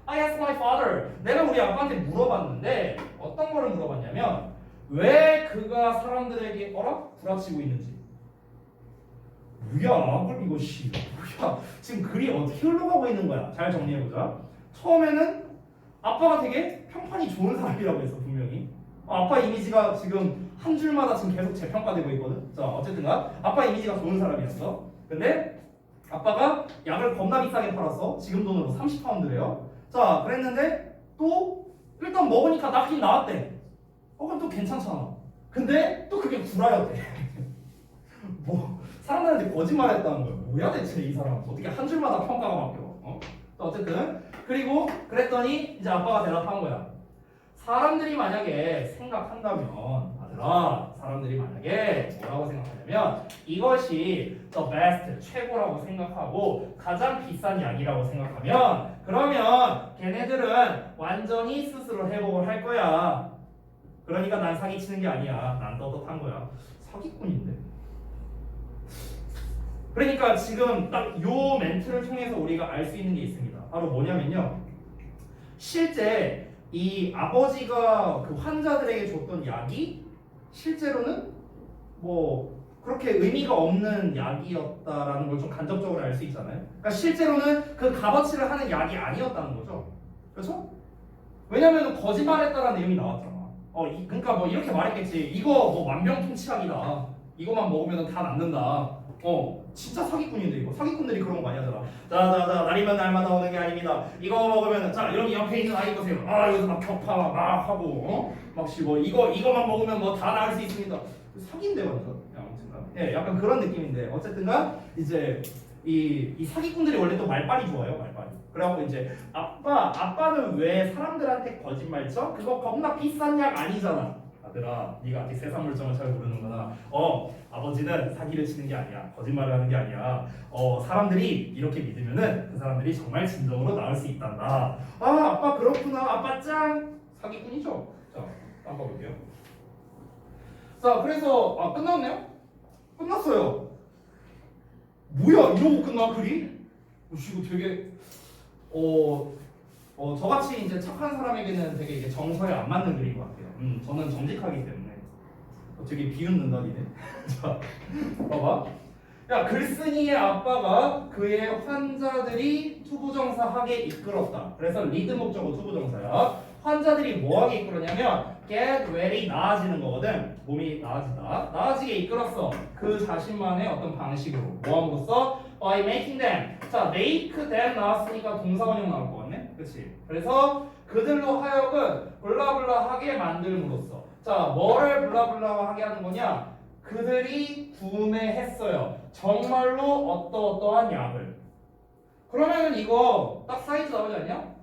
Speaker 2: I asked my father. 내가 우리 아빠한테 물어봤는데 어떤 거를 물어봤냐면 왜 그가 사람들에게 구라치고 있는지. 뭐야? 그럼 이거 뭐야? 지금 글이 어떻게 흘러가고 있는 거야? 잘 정리해보자. 처음에는 아빠가 되게 평판이 좋은 사람이라고 했어 분명히. 아빠 이미지가 지금 한 줄마다 지금 계속 재평가되고 있거든. 자 어쨌든가 아빠 이미지가 좋은 사람이었어. 근데 아빠가 약을 겁나 비싸게 팔았어. 지금 돈으로 30파운드래요. 자 그랬는데 또 일단 먹으니까 낫긴 나았대. 그럼 또 괜찮잖아. 근데 또 그게 구라였대. 뭐 사람들한테 거짓말했다는 거야. 뭐야 대체 이 사람 어떻게 한 줄마다 평가가 바뀌어? 어쨌든 그리고 그랬더니 이제 아빠가 대답한 거야. 사람들이 만약에 생각한다면 아들아, 사람들이 만약에 뭐라고 생각하냐면 이것이 the best, 최고라고 생각하고 가장 비싼 약이라고 생각하면 그러면 걔네들은 완전히 스스로 회복을 할 거야. 그러니까 난 사기치는 게 아니야. 난 떳떳한 거야. 사기꾼인데. 그러니까 지금 딱 요 멘트를 통해서 우리가 알 수 있는 게 있습니다. 바로 뭐냐면요. 실제 이 아버지가 그 환자들에게 줬던 약이 실제로는 뭐 그렇게 의미가 없는 약이었다라는 걸 좀 간접적으로 알 수 있잖아요. 그러니까 실제로는 그 값어치를 하는 약이 아니었다는 거죠. 그렇죠? 왜냐면 거짓말했다라는 내용이 나왔잖아. 그러니까 뭐 이렇게 말했겠지. 이거 뭐 만병통치약이다. 이거만 먹으면 다 낫는다. 진짜 사기꾼인데 이거. 사기꾼들이 그런 거 많이 하잖아. 자자자 날이면 날마다 오는 게 아닙니다. 이거 먹으면 자 여기 옆에 있는 아이 보세요. 여기서 막 격파 막 하고 막시 뭐 이거만 먹으면 뭐 다 나을 수 있습니다. 사기인데 완전. 아무튼간 예 약간 그런 느낌인데 어쨌든간 이제 이 사기꾼들이 원래 또 말빨이 좋아요. 말빨이. 그래갖고 이제 아빠는 왜 사람들한테 거짓말 쳐? 그거 겁나 비싼 약 아니잖아. 아들아, 네가 아직 세상 물정을 잘 모르는구나. 아버지는 사기를 치는 게 아니야. 거짓말을 하는 게 아니야. 사람들이 이렇게 믿으면은 그 사람들이 정말 진정으로 나을 수 있단다. 아빠 그렇구나. 아빠 짱. 사기꾼이죠. 자, 한번 볼게요. 자, 그래서 끝났네요? 끝났어요. 뭐야, 이러고 끝나 글이? 이거 되게 저같이 이제 착한 사람에게는 되게 이게 정서에 안 맞는 글인 것 같아요. 저는 정직하기 때문에 되게 비웃는다 니네. 자, 봐봐. 야, 글쓴이의 아빠가 그의 환자들이 투부정사하게 이끌었다. 그래서 리드 목적어 투부정사야. 환자들이 뭐하게 이끌었냐면 get well, 나아지는 거거든. 몸이 나아지게 이끌었어. 그 자신만의 어떤 방식으로. 뭐함으로써? by making them. 자, make them 나왔으니까 동사원형 나올 것 같네. 그치? 그래서 그들로 하여금 블라블라하게 만들므로써. 자, 뭐를 블라블라하게 하는 거냐? 그들이 구매했어요. 정말로 어떠어떠한 약을. 그러면 이거 딱 사이즈 나오지 않냐?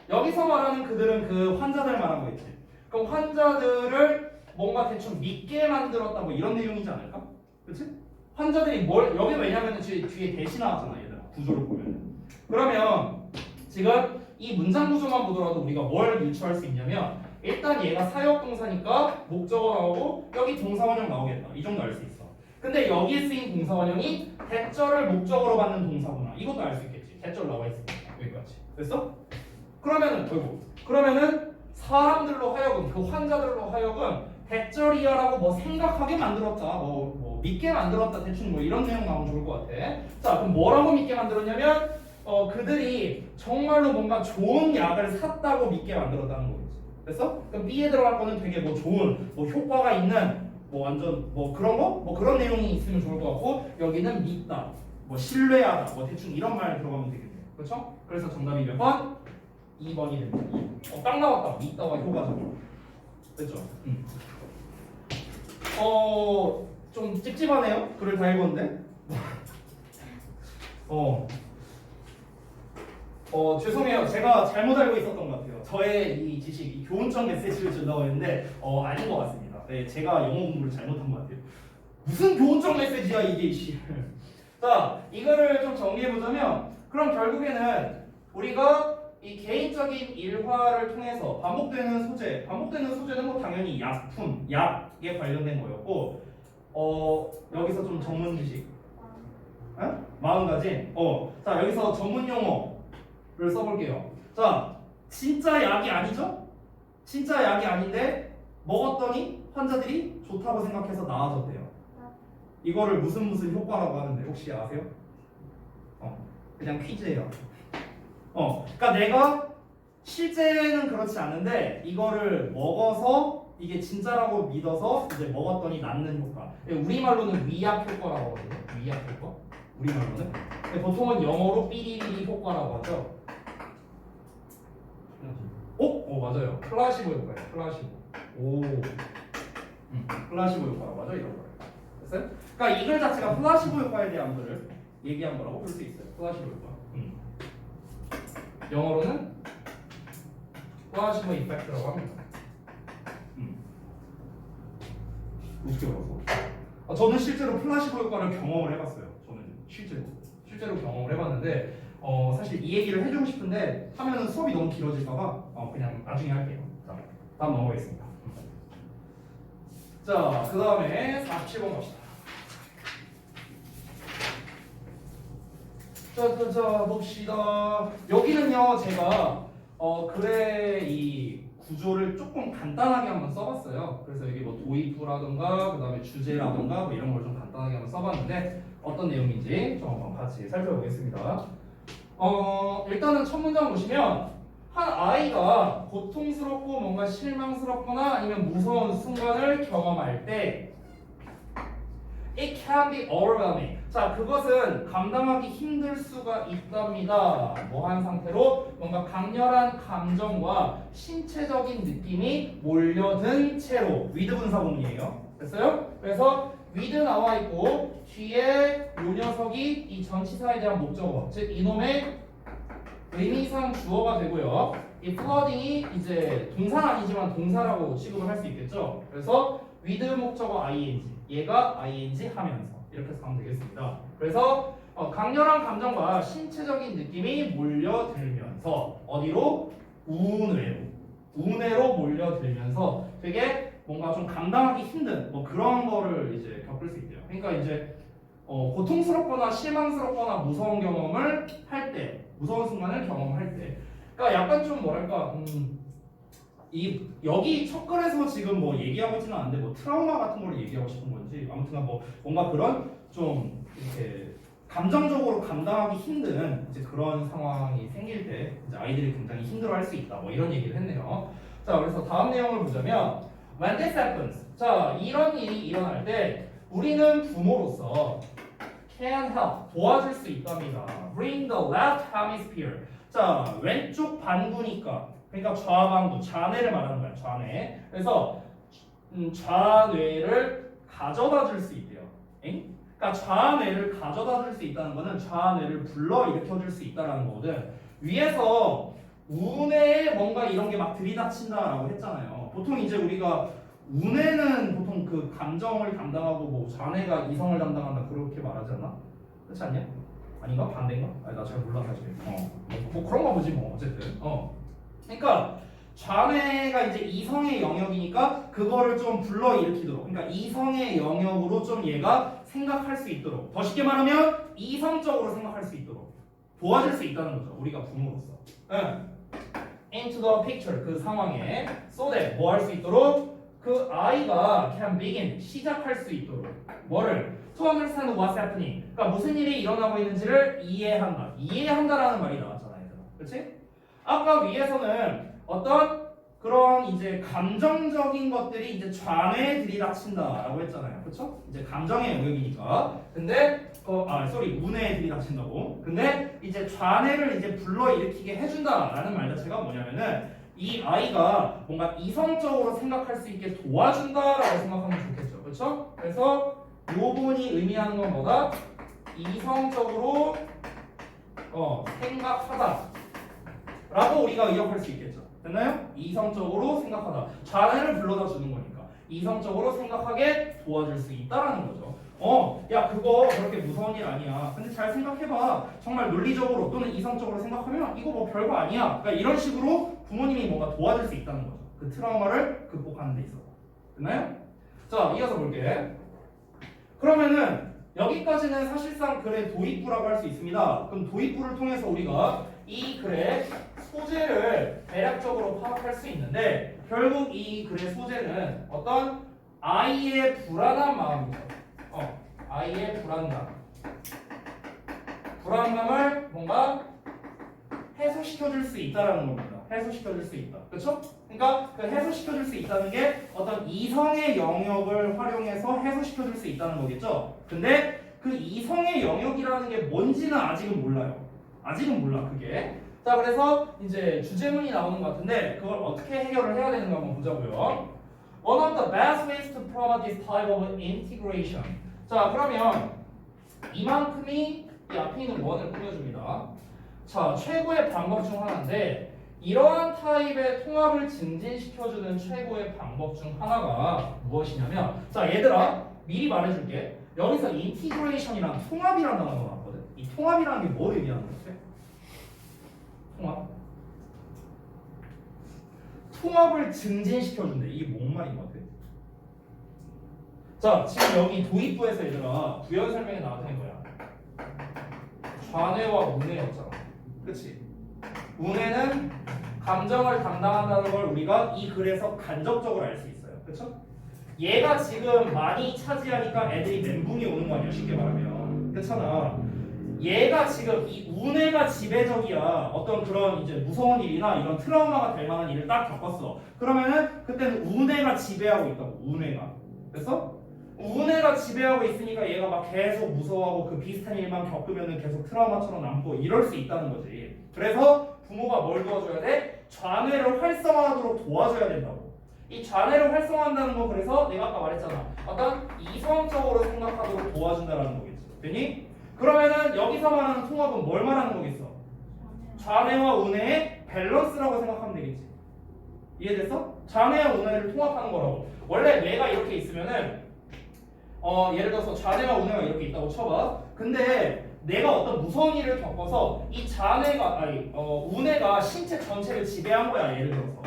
Speaker 2: 여기서 말하는 그들은 그 환자들 말한 거 있지. 그럼 환자들을 뭔가 대충 믿게 만들었다 뭐 이런 내용이지 않을까? 그치? 환자들이 여기 왜냐면 뒤에 대시 나왔잖아 얘들아. 구조를 보면. 그러면 지금 이 문장 구조만 보더라도 우리가 뭘 유추할 수 있냐면 일단 얘가 사역동사니까 목적어 나오고 여기 동사원형 나오겠다. 이 정도 알 수 있어. 근데 여기에 쓰인 동사원형이 대절을 목적으로 받는 동사구나. 이것도 알 수 있겠지. 대절 나와 있으니까 여기까지. 됐어? 그러면은 사람들로 하여금 그 환자들로 하여금 대절이야라고 뭐 생각하게 만들었다. 뭐 믿게 만들었다. 대충 뭐 이런 내용 나오면 좋을 것 같아. 자, 그럼 뭐라고 믿게 만들었냐면 그들이 정말로 뭔가 좋은 약을 샀다고 믿게 만들었다는 거겠지. 됐어? 그럼 B에 들어갈 거는 되게 뭐 좋은 뭐 효과가 있는 뭐 완전 뭐 그런 거? 뭐 그런 내용이 있으면 좋을 것 같고 여기는 믿다. 뭐 신뢰하다. 뭐 대충 이런 말 들어가면 되겠네요. 그렇죠? 그래서 정답이 몇 번? 2번이 됩니다. 딱 나왔다. 믿다와 효과적으로. 됐죠? 좀 찝찝하네요. 글을 다 읽었는데. 죄송해요. 제가 잘못 알고 있었던 것 같아요. 저의 이 지식, 이 교훈적 메시지를 준다고 했는데 아닌 것 같습니다. 네, 제가 영어 공부를 잘못한 것 같아요. 무슨 교훈적 메시지야 이게 이씨. 자, 이거를 좀 정리해보자면 그럼 결국에는 우리가 이 개인적인 일화를 통해서 반복되는 소재는 뭐 당연히 약품, 약에 관련된 거였고 여기서 좀 전문 지식 마음가짐 자 여기서 전문 용어를 써볼게요. 자, 진짜 약이 아니죠? 진짜 약이 아닌데 먹었더니 환자들이 좋다고 생각해서 나아졌대요. 이거를 무슨 효과라고 하는데 혹시 아세요? 그냥 퀴즈예요. 그러니까 내가 실제는 그렇지 않은데 이거를 먹어서 이게 진짜라고 믿어서 이제 먹었더니 낫는 효과. 우리말로는 위약 효과라고 하거든요. 위약 효과. 우리말로는. 근데 보통은 영어로 삐리리리 효과라고 하죠. 맞아요. 플라시보 효과예요. 플라시보 효과라고 하죠. 이런 거를. 됐어요? 그러니까 이 글 자체가 플라시보 효과에 대한 거를 얘기한 거라고 볼 수 있어요. 플라시보 효과. 영어로는 플라시보 이펙트라고 합니다. 어떻게 알아서? 저는 실제로 플라시보 효과를 경험을 해봤어요. 저는 실제로 경험을 해봤는데 사실 이 얘기를 해주고 싶은데 하면은 수업이 너무 길어질까봐 그냥 나중에 할게요. 자, 다음 넘어가겠습니다. 자, 그 다음에 47번 갑시다. 자, 봅시다. 여기는요, 제가 글의 이 구조를 조금 간단하게 한번 써봤어요. 그래서 여기 뭐 도입부라든가, 그 다음에 주제라든가, 뭐 이런 걸 좀 간단하게 한번 써봤는데, 어떤 내용인지 좀 한번 같이 살펴보겠습니다. 일단은 첫 문장 보시면, 한 아이가 고통스럽고 뭔가 실망스럽거나 아니면 무서운 순간을 경험할 때, It can be overwhelming. 자, 그것은 감당하기 힘들 수가 있답니다. 뭐한 상태로 뭔가 강렬한 감정과 신체적인 느낌이 몰려든 채로. with 분사구문이에요. 됐어요? 그래서 with 나와 있고 뒤에 요 녀석이 이 전치사에 대한 목적어, 즉 이놈의 의미상 주어가 되고요. 이 flooding이 이제 동사는 아니지만 동사라고 취급을 할 수 있겠죠. 그래서 with 목적어 ing, 얘가 ing 하면서 이렇게 해서 가면 되겠습니다. 그래서 강렬한 감정과 신체적인 느낌이 몰려들면서 어디로? 우뇌로 몰려들면서 되게 뭔가 좀 감당하기 힘든 뭐 그런 거를 이제 겪을 수 있대요. 그러니까 이제 고통스럽거나 실망스럽거나 무서운 경험을 할 때, 무서운 순간을 경험할 때, 그러니까 약간 좀 뭐랄까 여기 첫 글에서 지금 뭐 얘기하고 있지는 않은데 뭐 트라우마 같은 걸 얘기하고 싶은 건지 아무튼 뭐 뭔가 그런 좀 이렇게 감정적으로 감당하기 힘든 이제 그런 상황이 생길 때 이제 아이들이 굉장히 힘들어할 수 있다 뭐 이런 얘기를 했네요. 자, 그래서 다음 내용을 보자면 when this happens, 자 이런 일이 일어날 때 우리는 부모로서 can help, 도와줄 수 있답니다. Bring the left hemisphere. 자, 왼쪽 반구니까 그러니까 좌반구, 좌뇌를 말하는 거야. 좌뇌. 그래서 좌뇌를 가져다 줄 수 있대요. 엥? 그러니까 좌뇌를 가져다 줄 수 있다는 거는 좌뇌를 불러일으켜 줄 수 있다는 거거든. 위에서 우뇌에 뭔가 이런 게 막 들이닥친다라고 했잖아요. 보통 이제 우리가 우뇌는 보통 그 감정을 담당하고 뭐 좌뇌가 이성을 담당한다 그렇게 말하지 않나? 그렇지 않냐? 아닌가? 반대인가? 아니 나 잘 몰라 사실. 뭐 그런가 보지 뭐 어쨌든. 그러니까 좌뇌가 이제 이성의 영역이니까 그거를 좀 불러일으키도록, 그러니까 이성의 영역으로 좀 얘가 생각할 수 있도록, 더 쉽게 말하면 이성적으로 생각할 수 있도록 도와줄 수 있다는 거죠. 우리가 부모로서. Into the picture, 그 상황에 so that 뭐 할 수 있도록 그 아이가 can begin, 시작할 수 있도록 뭐를? To understand what's happening. 그러니까 무슨 일이 일어나고 있는지를 이해한다. 이해한다라는 말이 나왔잖아, 얘들아. 그렇지? 아까 위에서는 어떤 그런 이제 감정적인 것들이 이제 좌뇌에 들이닥친다라고 했잖아요. 그렇죠? 이제 감정의 영역이니까. 근데 우뇌에 들이닥친다고. 근데 이제 좌뇌를 이제 불러일으키게 해준다라는 말 자체가 뭐냐면은 이 아이가 뭔가 이성적으로 생각할 수 있게 도와준다라고 생각하면 좋겠죠. 그렇죠? 그래서 이 부분이 의미하는 건 뭐다? 이성적으로 생각하다 라고 우리가 의역할 수 있겠죠. 됐나요? 이성적으로 생각하다. 좌뇌를 불러다 주는 거니까 이성적으로 생각하게 도와줄 수 있다라는 거죠. 야 그거 그렇게 무서운 일 아니야. 근데 잘 생각해봐. 정말 논리적으로 또는 이성적으로 생각하면 이거 뭐 별거 아니야. 그러니까 이런 식으로 부모님이 뭔가 도와줄 수 있다는 거죠. 그 트라우마를 극복하는 데 있어서. 됐나요? 자, 이어서 볼게. 그러면은 여기까지는 사실상 글의 도입부라고 할 수 있습니다. 그럼 도입부를 통해서 우리가 이 글의 소재를 대략적으로 파악할 수 있는데 결국 이 글의 소재는 어떤 아이의 불안한 마음이죠. 아이의 불안감을 뭔가 해소시켜줄 수 있다라는 겁니다. 해소시켜줄 수 있다. 그렇죠? 그러니까 그 해소시켜줄 수 있다는 게 어떤 이성의 영역을 활용해서 해소시켜줄 수 있다는 거겠죠. 근데 그 이성의 영역이라는 게 뭔지는 아직은 몰라요. 아직은 몰라 그게. 자, 그래서 이제 주제문이 나오는 것 같은데 그걸 어떻게 해결을 해야 되는가 한번 보자고요. One of the best ways to promote this type of integration. 자, 그러면 이만큼이 이 앞에 있는 원을 꾸며줍니다. 자, 최고의 방법 중 하나인데 이러한 타입의 통합을 증진시켜주는 최고의 방법 중 하나가 무엇이냐면, 자 얘들아 미리 말해줄게. 여기서 인티그레이션이랑 통합이라는 단어가 나왔거든. 이 통합이라는 게 뭘 의미하는 거지? 통합? 통합을 증진시켜준대. 이게 뭔 말인 것 같아? 자 지금 여기 도입부에서 얘들아 부연 설명에 나왔던 거야. 좌뇌와 우뇌였잖아. 그치? 우뇌는 감정을 담당한다는 걸 우리가 이 글에서 간접적으로 알 수 있어요. 그쵸? 얘가 지금 많이 차지하니까 애들이 멘붕이 오는 거 아니야, 쉽게 말하면. 그렇잖아. 얘가 지금 이 우뇌가 지배적이야. 어떤 그런 이제 무서운 일이나 이런 트라우마가 될 만한 일을 딱 겪었어. 그러면은 그때는 우뇌가 지배하고 있다고. 우뇌가. 그래서 우뇌가 지배하고 있으니까 얘가 막 계속 무서워하고 그 비슷한 일만 겪으면은 계속 트라우마처럼 남고 이럴 수 있다는 거지. 그래서 부모가 뭘 도와줘야 돼? 좌뇌를 활성화하도록 도와줘야 된다고. 이 좌뇌를 활성화한다는 거 그래서 내가 아까 말했잖아. 어떤 이성적으로 생각하도록 도와준다라는 거겠지. 되니? 그러면은 여기서 말하는 통합은 뭘 말하는 거겠어? 좌뇌와 우뇌의 밸런스라고 생각하면 되겠지. 이해됐어? 좌뇌와 우뇌를 통합하는 거라고. 원래 뇌가 이렇게 있으면은 예를 들어서 좌뇌와 우뇌가 이렇게 있다고 쳐봐. 근데 내가 어떤 무서운 일을 겪어서 이 우뇌가 신체 전체를 지배한 거야. 예를 들어서.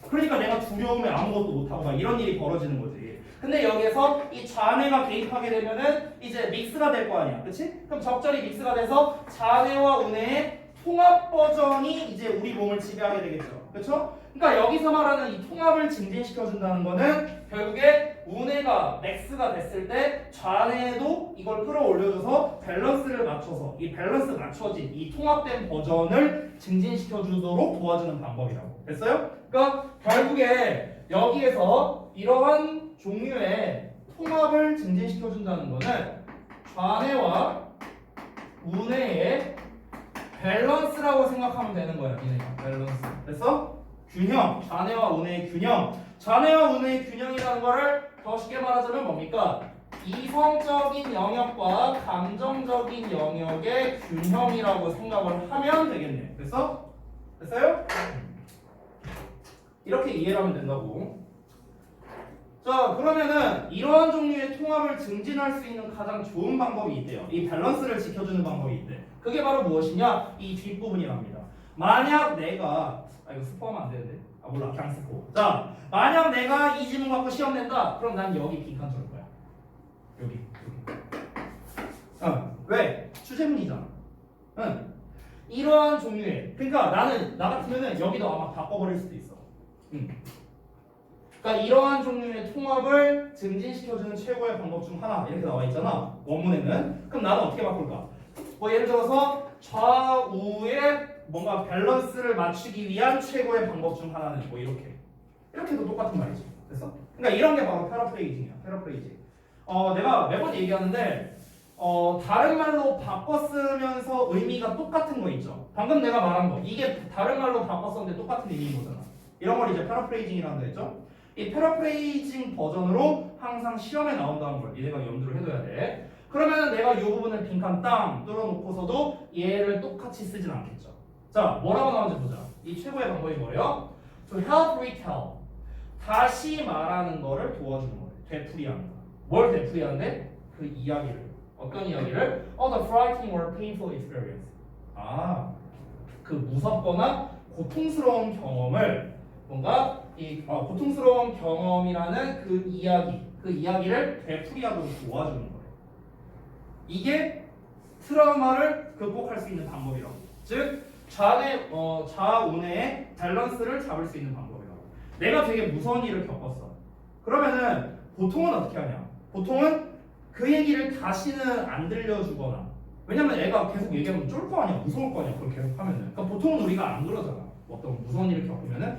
Speaker 2: 그러니까 내가 두려움에 아무것도 못하고 막 이런 일이 벌어지는 거지. 근데 여기에서 이 좌뇌가 개입하게 되면은 이제 믹스가 될 거 아니야. 그치? 그럼 적절히 믹스가 돼서 좌뇌와 우뇌의 통합 버전이 이제 우리 몸을 지배하게 되겠죠. 그쵸? 그러니까 여기서 말하는 이 통합을 증진시켜준다는 거는 결국에 우뇌가 맥스가 됐을 때 좌뇌도 이걸 끌어올려줘서 밸런스를 맞춰서 이 밸런스 맞춰진 이 통합된 버전을 증진시켜주도록 도와주는 방법이라고. 됐어요? 그러니까 결국에 여기에서 이러한 종류의 통합을 증진시켜준다는 거는 좌뇌와 우뇌의 밸런스라고 생각하면 되는 거야. 니네가 밸런스. 됐어? 균형. 좌뇌와 우뇌의 균형. 좌뇌와 우뇌의 균형이라는 거를 더 쉽게 말하자면 뭡니까? 이성적인 영역과 감정적인 영역의 균형이라고 생각을 하면 되겠네. 됐어? 됐어요? 이렇게 이해를 하면 된다고. 자, 그러면은 이러한 종류의 통합을 증진할 수 있는 가장 좋은 방법이 있대요. 이 밸런스를 지켜주는 방법이 있대. 그게 바로 무엇이냐? 이 뒷부분이랍니다. 만약 내가 이거 스포하면 안 되는데. 몰라. 그냥 스포. 자, 만약 내가 이 지문 갖고 시험 낸다. 그럼 난 여기 빈칸 줄 거야. 여기. 왜? 추제문이잖아. 응. 이러한 종류의. 그러니까 나 같으면은 여기도 아마 바꿔버릴 수도 있어. 그러니까 이러한 종류의 통합을 증진시켜주는 최고의 방법 중 하나 이렇게 나와 있잖아. 원문에는. 그럼 나는 어떻게 바꿀까? 뭐 예를 들어서 좌우의 뭔가 밸런스를 맞추기 위한 최고의 방법 중 하나는 뭐 이렇게도 똑같은 말이지. 됐어? 그러니까 이런 게 바로 패러프레이징이야. 패러프레이징. 내가 매번 얘기하는데 다른 말로 바꿔 쓰면서 의미가 똑같은 거 있죠. 방금 내가 말한 거 이게 다른 말로 바꿔 썼는데 똑같은 의미인 거잖아. 이런 걸 이제 패러프레이징이라고 했죠. 이 패러프레이징 버전으로 항상 시험에 나온다는 걸 얘가 염두를 해둬야 돼. 그러면 내가 이 부분을 빈칸 땅 뚫어놓고서도 얘를 똑같이 쓰진 않겠죠. 자, 뭐라고 나오는지 보자. 이 최고의 방법이 뭐예요? To help retell. 다시 말하는 거를 도와주는 거예요. 되풀이하는 거. 뭘 되풀이하는데? 그 이야기를. 어떤 이야기를? The frightening or painful experience. 그 무섭거나 고통스러운 경험을 뭔가 고통스러운 경험이라는 그 이야기를 되풀이하도록 도와주는 거예요. 이게 트라우마를 극복할 수 있는 방법이라고. 즉 좌우뇌의 밸런스를 잡을 수 있는 방법이라고. 내가 되게 무서운 일을 겪었어. 그러면은 보통은 어떻게 하냐? 보통은 그 얘기를 다시는 안 들려주거나. 왜냐면 애가 계속 얘기하면 쫄 거 아니야, 무서울 거 아니야. 그걸 계속 하면은. 그러니까 보통은 우리가 안 그러잖아. 어떤 무서운 일을 겪으면은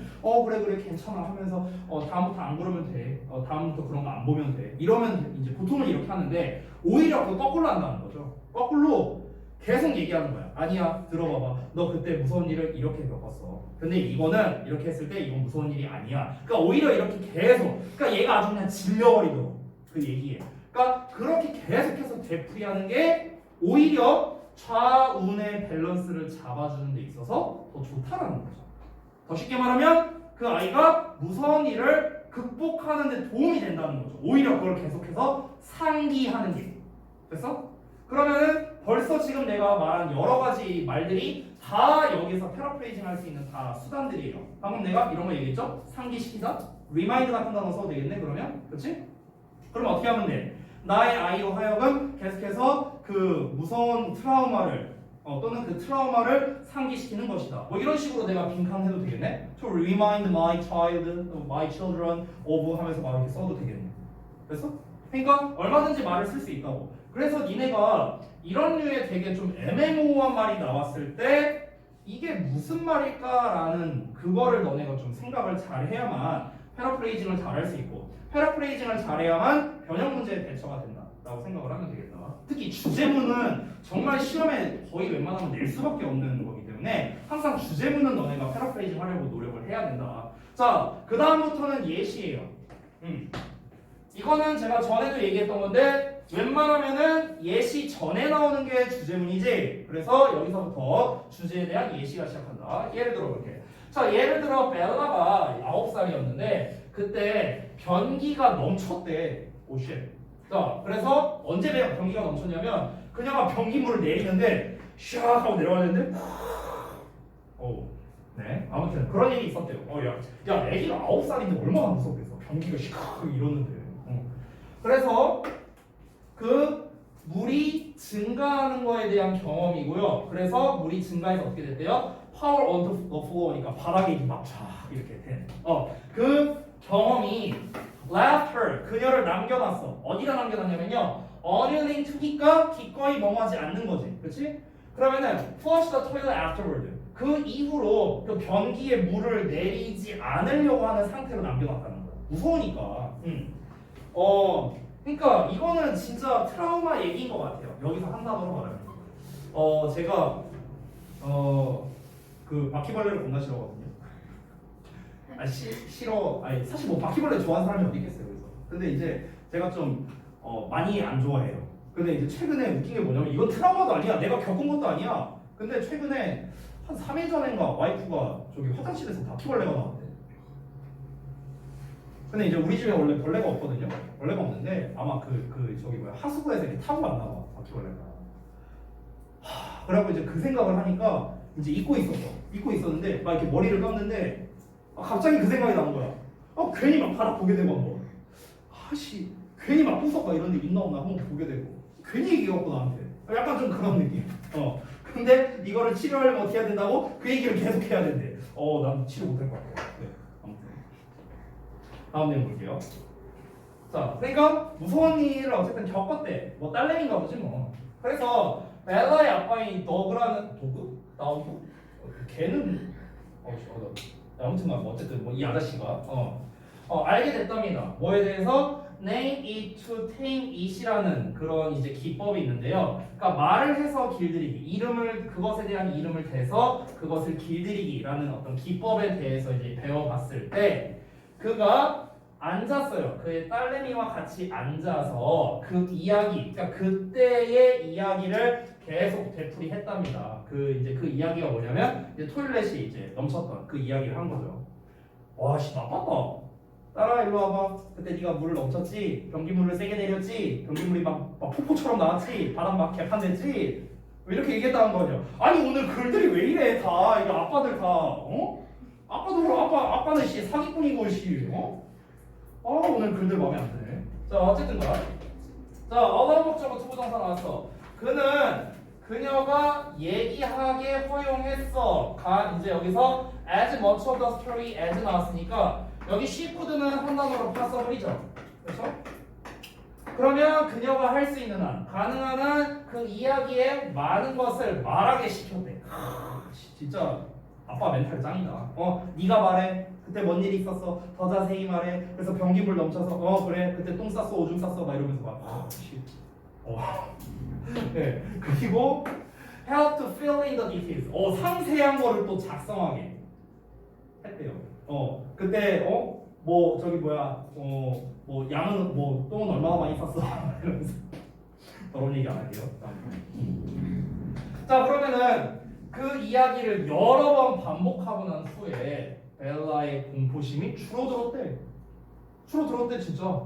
Speaker 2: 그래 괜찮아 하면서 다음부터 안 그러면 돼. 다음부터 그런 거 안 보면 돼. 이러면 이제 보통은 이렇게 하는데 오히려 그 거꾸로 한다는 거죠. 거꾸로 계속 얘기하는 거야. 아니야, 들어봐봐. 너 그때 무서운 일을 이렇게 겪었어. 근데 이거는 이렇게 했을 때 이건 무서운 일이 아니야. 그러니까 오히려 이렇게 계속. 그러니까 얘가 아주 그냥 질려버리도록 그 얘기에. 그러니까 그렇게 계속해서 되풀이하는 게 오히려 좌우뇌 밸런스를 잡아주는 데 있어서 더 좋다라는 거죠. 더 쉽게 말하면 그 아이가 무서운 일을 극복하는 데 도움이 된다는 거죠. 오히려 그걸 계속해서 상기하는 게. 됐어? 그러면은 벌써 지금 내가 말한 여러 가지 말들이 다 여기서 패러프레이징 할 수 있는 다 수단들이에요. 방금 내가 이런 거 얘기했죠? 상기시키다? 리마인드 같은 단어 써도 되겠네 그러면? 그렇지? 그럼 어떻게 하면 돼? 나의 아이로 하여금 계속해서 그 무서운 트라우마를 또는 그 트라우마를 상기시키는 것이다. 뭐 이런 식으로 내가 빈칸해도 되겠네? To remind my child, my children of 하면서 막 이렇게 써도 되겠네. 됐어? 그러니까 얼마든지 말을 쓸 수 있다고. 그래서 니네가 이런 류의 되게 좀 애매모호한 말이 나왔을 때 이게 무슨 말일까라는 그거를 너네가 좀 생각을 잘 해야만 패러프레이징을 잘 할 수 있고 패러프레이징을 잘해야만 변형 문제에 대처가 된다라고 생각을 하면 되겠다. 특히 주제문은 정말 시험에 거의 웬만하면 낼 수밖에 없는 거기 때문에 항상 주제문은 너네가 패러프레이징 하려고 노력을 해야 된다. 자, 그 다음부터는 예시예요. 이거는 제가 전에도 얘기했던 건데 웬만하면은 예시 전에 나오는 게 주제문이지. 그래서 여기서부터 주제에 대한 예시가 시작한다. 예를 들어 볼게. 자, 예를 들어 벨라가 9살이었는데 그때 변기가 넘쳤대. 오쉣. 자, 그래서 언제 변기가 넘쳤냐면 그녀가 변기물을 내리는데 샥 하고 내려가는데 네. 아무튼 그런 일이 있었대요. 야, 애기가 9살인데 얼마나 무섭겠어. 변기가 샥 이러는데. 그래서 그 물이 증가하는 거에 대한 경험이고요. 그래서 물이 증가해서 어떻게 됐대요? Power on the floor니까 바닥에 막 쫙 이렇게 된. 그 경험이 left her 그녀를 남겨놨어. 어디다 남겨놨냐면요. unwilling to니까 기꺼이 뭐하지 않는 거지. 그렇지? 그러면은 flush the toilet afterward. 그 이후로 그 변기에 물을 내리지 않으려고 하는 상태로 남겨놨다는 거야. 무서우니까. 그러니까 이거는 진짜 트라우마 얘기인 것 같아요. 여기서 한 단어로 말하면. 제가 그 바퀴벌레를 겁나 싫어하거든요. 싫어. 아니 사실 뭐 바퀴벌레 좋아하는 사람이 어디 있겠어요. 그래서. 근데 이제 제가 좀 많이 안 좋아해요. 근데 이제 최근에 웃긴 게 뭐냐면 이건 트라우마도 아니야. 내가 겪은 것도 아니야. 근데 최근에 한 3일 전인가 와이프가 저기 화장실에서 바퀴벌레가 나왔대. 근데 이제 우리 집에 원래 벌레가 없거든요. 벌레가 없는데 아마 저기 하수구에서 이렇게 타고 왔나 봐 바퀴벌레가. 그래갖고 이제 그 생각을 하니까 이제 잊고 있었는데 막 이렇게 머리를 떴는데 갑자기 그 생각이 나는 거야. 괜히 막 바닥 보게 되고 한번. 괜히 막 부석가 이런 데 있나 없나 한번 보게 되고. 괜히 얘기해갖고 나한테. 약간 좀 그런 느낌. 근데 이거를 치료하려면 어떻게 해야 된다고? 그 얘기를 계속 해야 된대. 난 치료 못할 것 같아. 네, 아무튼. 다음 내용 볼게요. 자, 그러니까 무서운 일을 어쨌든 겪었대. 뭐 딸내미인가 보지 뭐. 그래서 벨라의 아빠인 나오고 걔는 아무튼 뭐 어쨌든 뭐 이 아저씨가 알게 됐답니다. 뭐에 대해서 name it to tame it이라는 그런 이제 기법이 있는데요. 그러니까 말을 해서 길들이기, 그것에 대한 이름을 대서 그것을 길들이기라는 어떤 기법에 대해서 이제 배워봤을 때 그가 앉았어요. 그의 딸내미와 같이 앉아서 그 이야기, 그러니까 그때의 이야기를 계속 되풀이했답니다. 그 이야기가 뭐냐면 이제 토일렛이 이제 넘쳤던 그 이야기를 한 거죠. 나빴다. 딸아 일로 와봐. 그때 네가 물을 넘쳤지. 변기물을 세게 내렸지. 변기물이 막 폭포처럼 나왔지. 바닥 막 개판됐지. 이렇게 얘기했다는 거죠. 아니 오늘 글들이 왜 이래 다. 이거 아빠들 다 아빠도 그럼 아빠는 사기꾼이고 오늘 글들 마음에 안 드네. 자 어쨌든 자 어떤 목적어 투부정사 나왔어. 그녀가 얘기하게 허용했어. 이제 여기서 as much of the story as 나왔으니까 여기 she could는 한 단어로 possible이죠. 그렇죠? 그러면 그녀가 할 수 있는 한, 가능한 한 그 이야기에 많은 것을 말하게 시켰대. 진짜 아빠 멘탈 짱이다. 네가 말해. 그때 뭔 일이 있었어? 더 자세히 말해. 그래서 변기물 넘쳐서 그래. 그때 똥 쌌어, 오줌 쌌어, 막 이러면서 막. 네. 그리고 help to fill in the details. 상세한 거를 또 작성하게 했대요. 그때 뭐 저기 뭐 양은 뭐 똥은 얼마나 많이 쌌어? 이러면서 더러운 얘기 안 할게요. 자 그러면은 그 이야기를 여러 번 반복하고 난 후에 벨라의 공포심이 줄어들었대. 줄어들었대 진짜.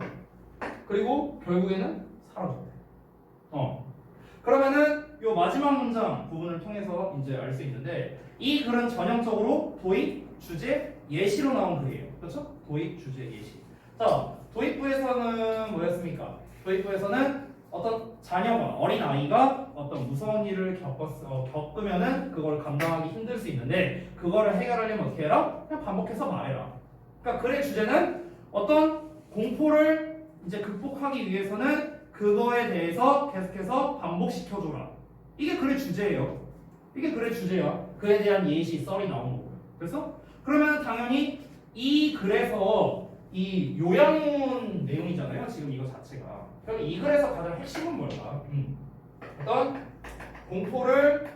Speaker 2: 그리고 결국에는 사라졌대. 그러면은 요 마지막 문장 부분을 통해서 이제 알 수 있는데 이 글은 전형적으로 도입, 주제, 예시로 나온 글이에요. 그렇죠? 도입, 주제, 예시. 자, 도입부에서는 뭐였습니까? 도입부에서는 어떤 자녀가, 어린 아이가 어떤 무서운 일을 겪으면은 그걸 감당하기 힘들 수 있는데 그거를 해결하려면 어떻게 해라? 그냥 반복해서 말해라. 그러니까 글의 주제는 어떤 공포를 이제 극복하기 위해서는 그거에 대해서 계속해서 반복시켜줘라. 이게 글의 주제예요. 이게 글의 주제야. 그에 대한 예시, 썰이 나오는 거고요. 그래서 그러면 당연히 이 글에서 이 요양문 내용이잖아요. 지금 이거 자체가. 그럼 이 글에서 가장 핵심은 뭘까? 어떤 공포를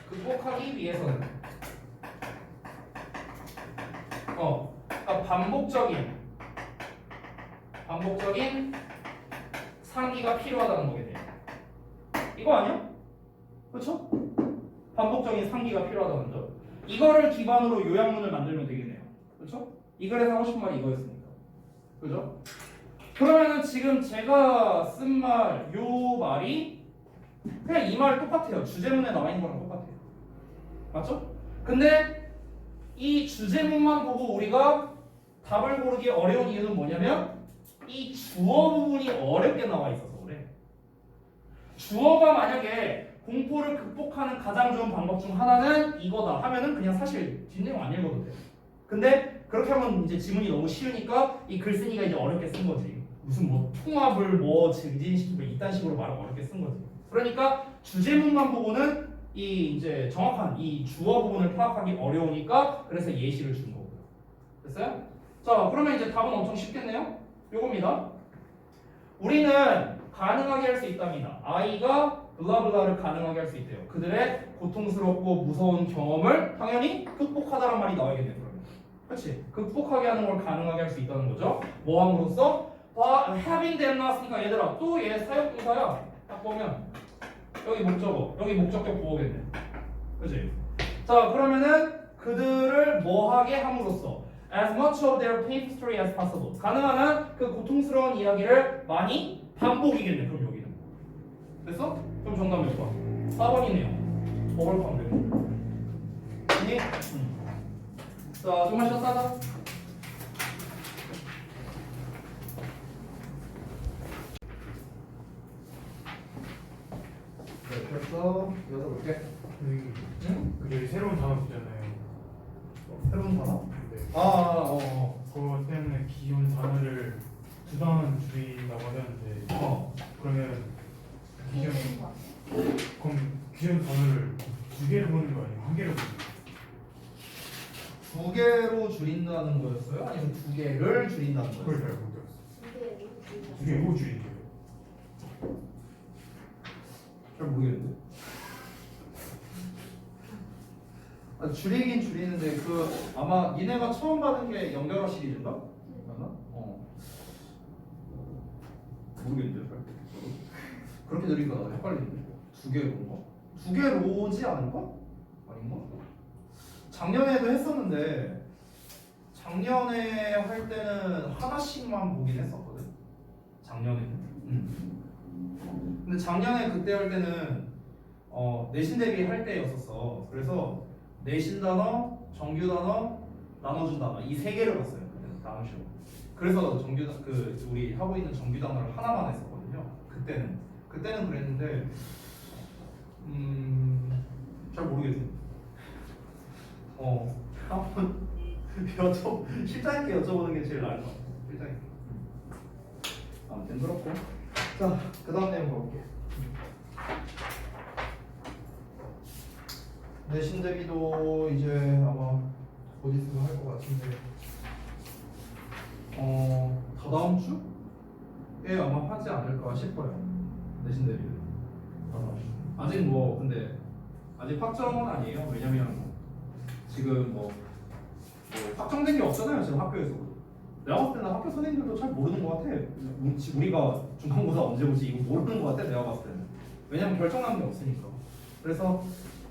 Speaker 2: 극복하기 위해서는 그러니까 반복적인 상기가 필요하다는 거게 돼요. 이거 아니야? 그렇죠? 반복적인 상기가 필요하다는 점. 이거를 기반으로 요양문을 만들면 되겠네요. 그렇죠? 이 글에서 하고 싶은 말이 이거였습니다. 그죠? 그러면은 지금 제가 쓴 말, 요 말이 그냥 이 말 똑같아요. 주제문에 나와 있는 거랑 똑같아요. 맞죠? 근데 이 주제문만 보고 우리가 답을 고르기 어려운 이유는 뭐냐면 이 주어 부분이 어렵게 나와 있어서 그래. 주어가 만약에 공포를 극복하는 가장 좋은 방법 중 하나는 이거다 하면은 그냥 사실 뒷내용 안 읽어도 돼. 근데 그렇게 하면 이제 지문이 너무 쉬우니까 이 글쓴이가 이제 어렵게 쓴 거지. 무슨 뭐 통합을 뭐 증진시키고 이딴 식으로 말을 어렵게 쓴 거지. 그러니까 주제문만 보고는 이 이제 정확한 이 주어 부분을 파악하기 어려우니까 그래서 예시를 준 거고요. 됐어요? 자, 그러면 이제 답은 엄청 쉽겠네요. 요겁니다. 우리는 가능하게 할 수 있답니다. 아이가 블라블라를 가능하게 할 수 있대요. 그들의 고통스럽고 무서운 경험을 당연히 극복하다란 말이 나와야겠네요. 그러면. 그렇지? 극복하게 하는 걸 가능하게 할 수 있다는 거죠. 뭐 함으로써? having them 나왔으니까 얘들아 또 얘 사역동사야. 딱 보면 여기 목적어, 여기 목적격 보호겠네. 그렇지? 자, 그러면은 그들을 뭐하게 함으로써 as much of their pain history as possible. 가능한 한 그 고통스러운 이야기를 많이 반복이겠네. 그럼 여기는 됐어? 그럼 정답 몇 번? 4번이네요. overcome 되고. 아니? 자, 조금만 쉬었다 하자.
Speaker 1: 네, 됐어. 여쭤볼게.
Speaker 3: 여기 새로운 단어 붙잖아요.
Speaker 1: 새로운 단어?
Speaker 3: 네. 그거 때문에 기존 단어를 두 단어 줄인다고 하는데 그러면 기존 단어를 두 개를 보는 거 아니에요? 한 개를 보는 거?
Speaker 2: 두 개로 줄인다는 거였어요? 아니면 두 개를 줄인다는
Speaker 3: 그걸
Speaker 2: 거였어요?
Speaker 3: 잘 모르겠어. 두 개로 줄인 거예요.
Speaker 2: 잘 모르겠는데. 줄이긴 줄이는데 그 아마 니네가 처음 받은 게 연결어 시리즈인가? 맞나? 모르겠는데 잘. 그렇게 들으니까 나도 헷갈리는데. 두 개로인가? 두 개로지 않을까? 아닌가? 작년에도 했었는데 작년에 할 때는 하나씩만 보긴 했었거든. 작년에는. 근데 작년에 그때 할 때는 내신 대비 할 때였었어. 그래서 내신 단어, 정규 단어, 나눠준 단어 이 세 개를 봤어요. 그때는 다음 시험. 그래서 정규 그 우리 하고 있는 정규 단어를 하나만 했었거든요. 그때는 그랬는데 잘 모르겠어요. 한번 실장님께 여쭤보는 게 제일 나을 것 같아요. 실장님께. 아무튼 그렇고. 자, 그 다음 내용 가볼게. 내신 대비도 이제 아마 곧 있으면 할 것 같은데 다다음 주에 아마 하지 않을까 싶어요. 내신 대비를 아직 뭐 근데 아직 확정은 아니에요. 왜냐면 지금 뭐 확정된 게 없잖아요. 지금 학교에서. 내가 봤을 때는 학교 선생님들도 잘 모르는 것 같아. 우리가 중간고사 언제 보지 이거 모르는 것 같아. 내가 봤을 때는. 왜냐면 결정난 게 없으니까. 그래서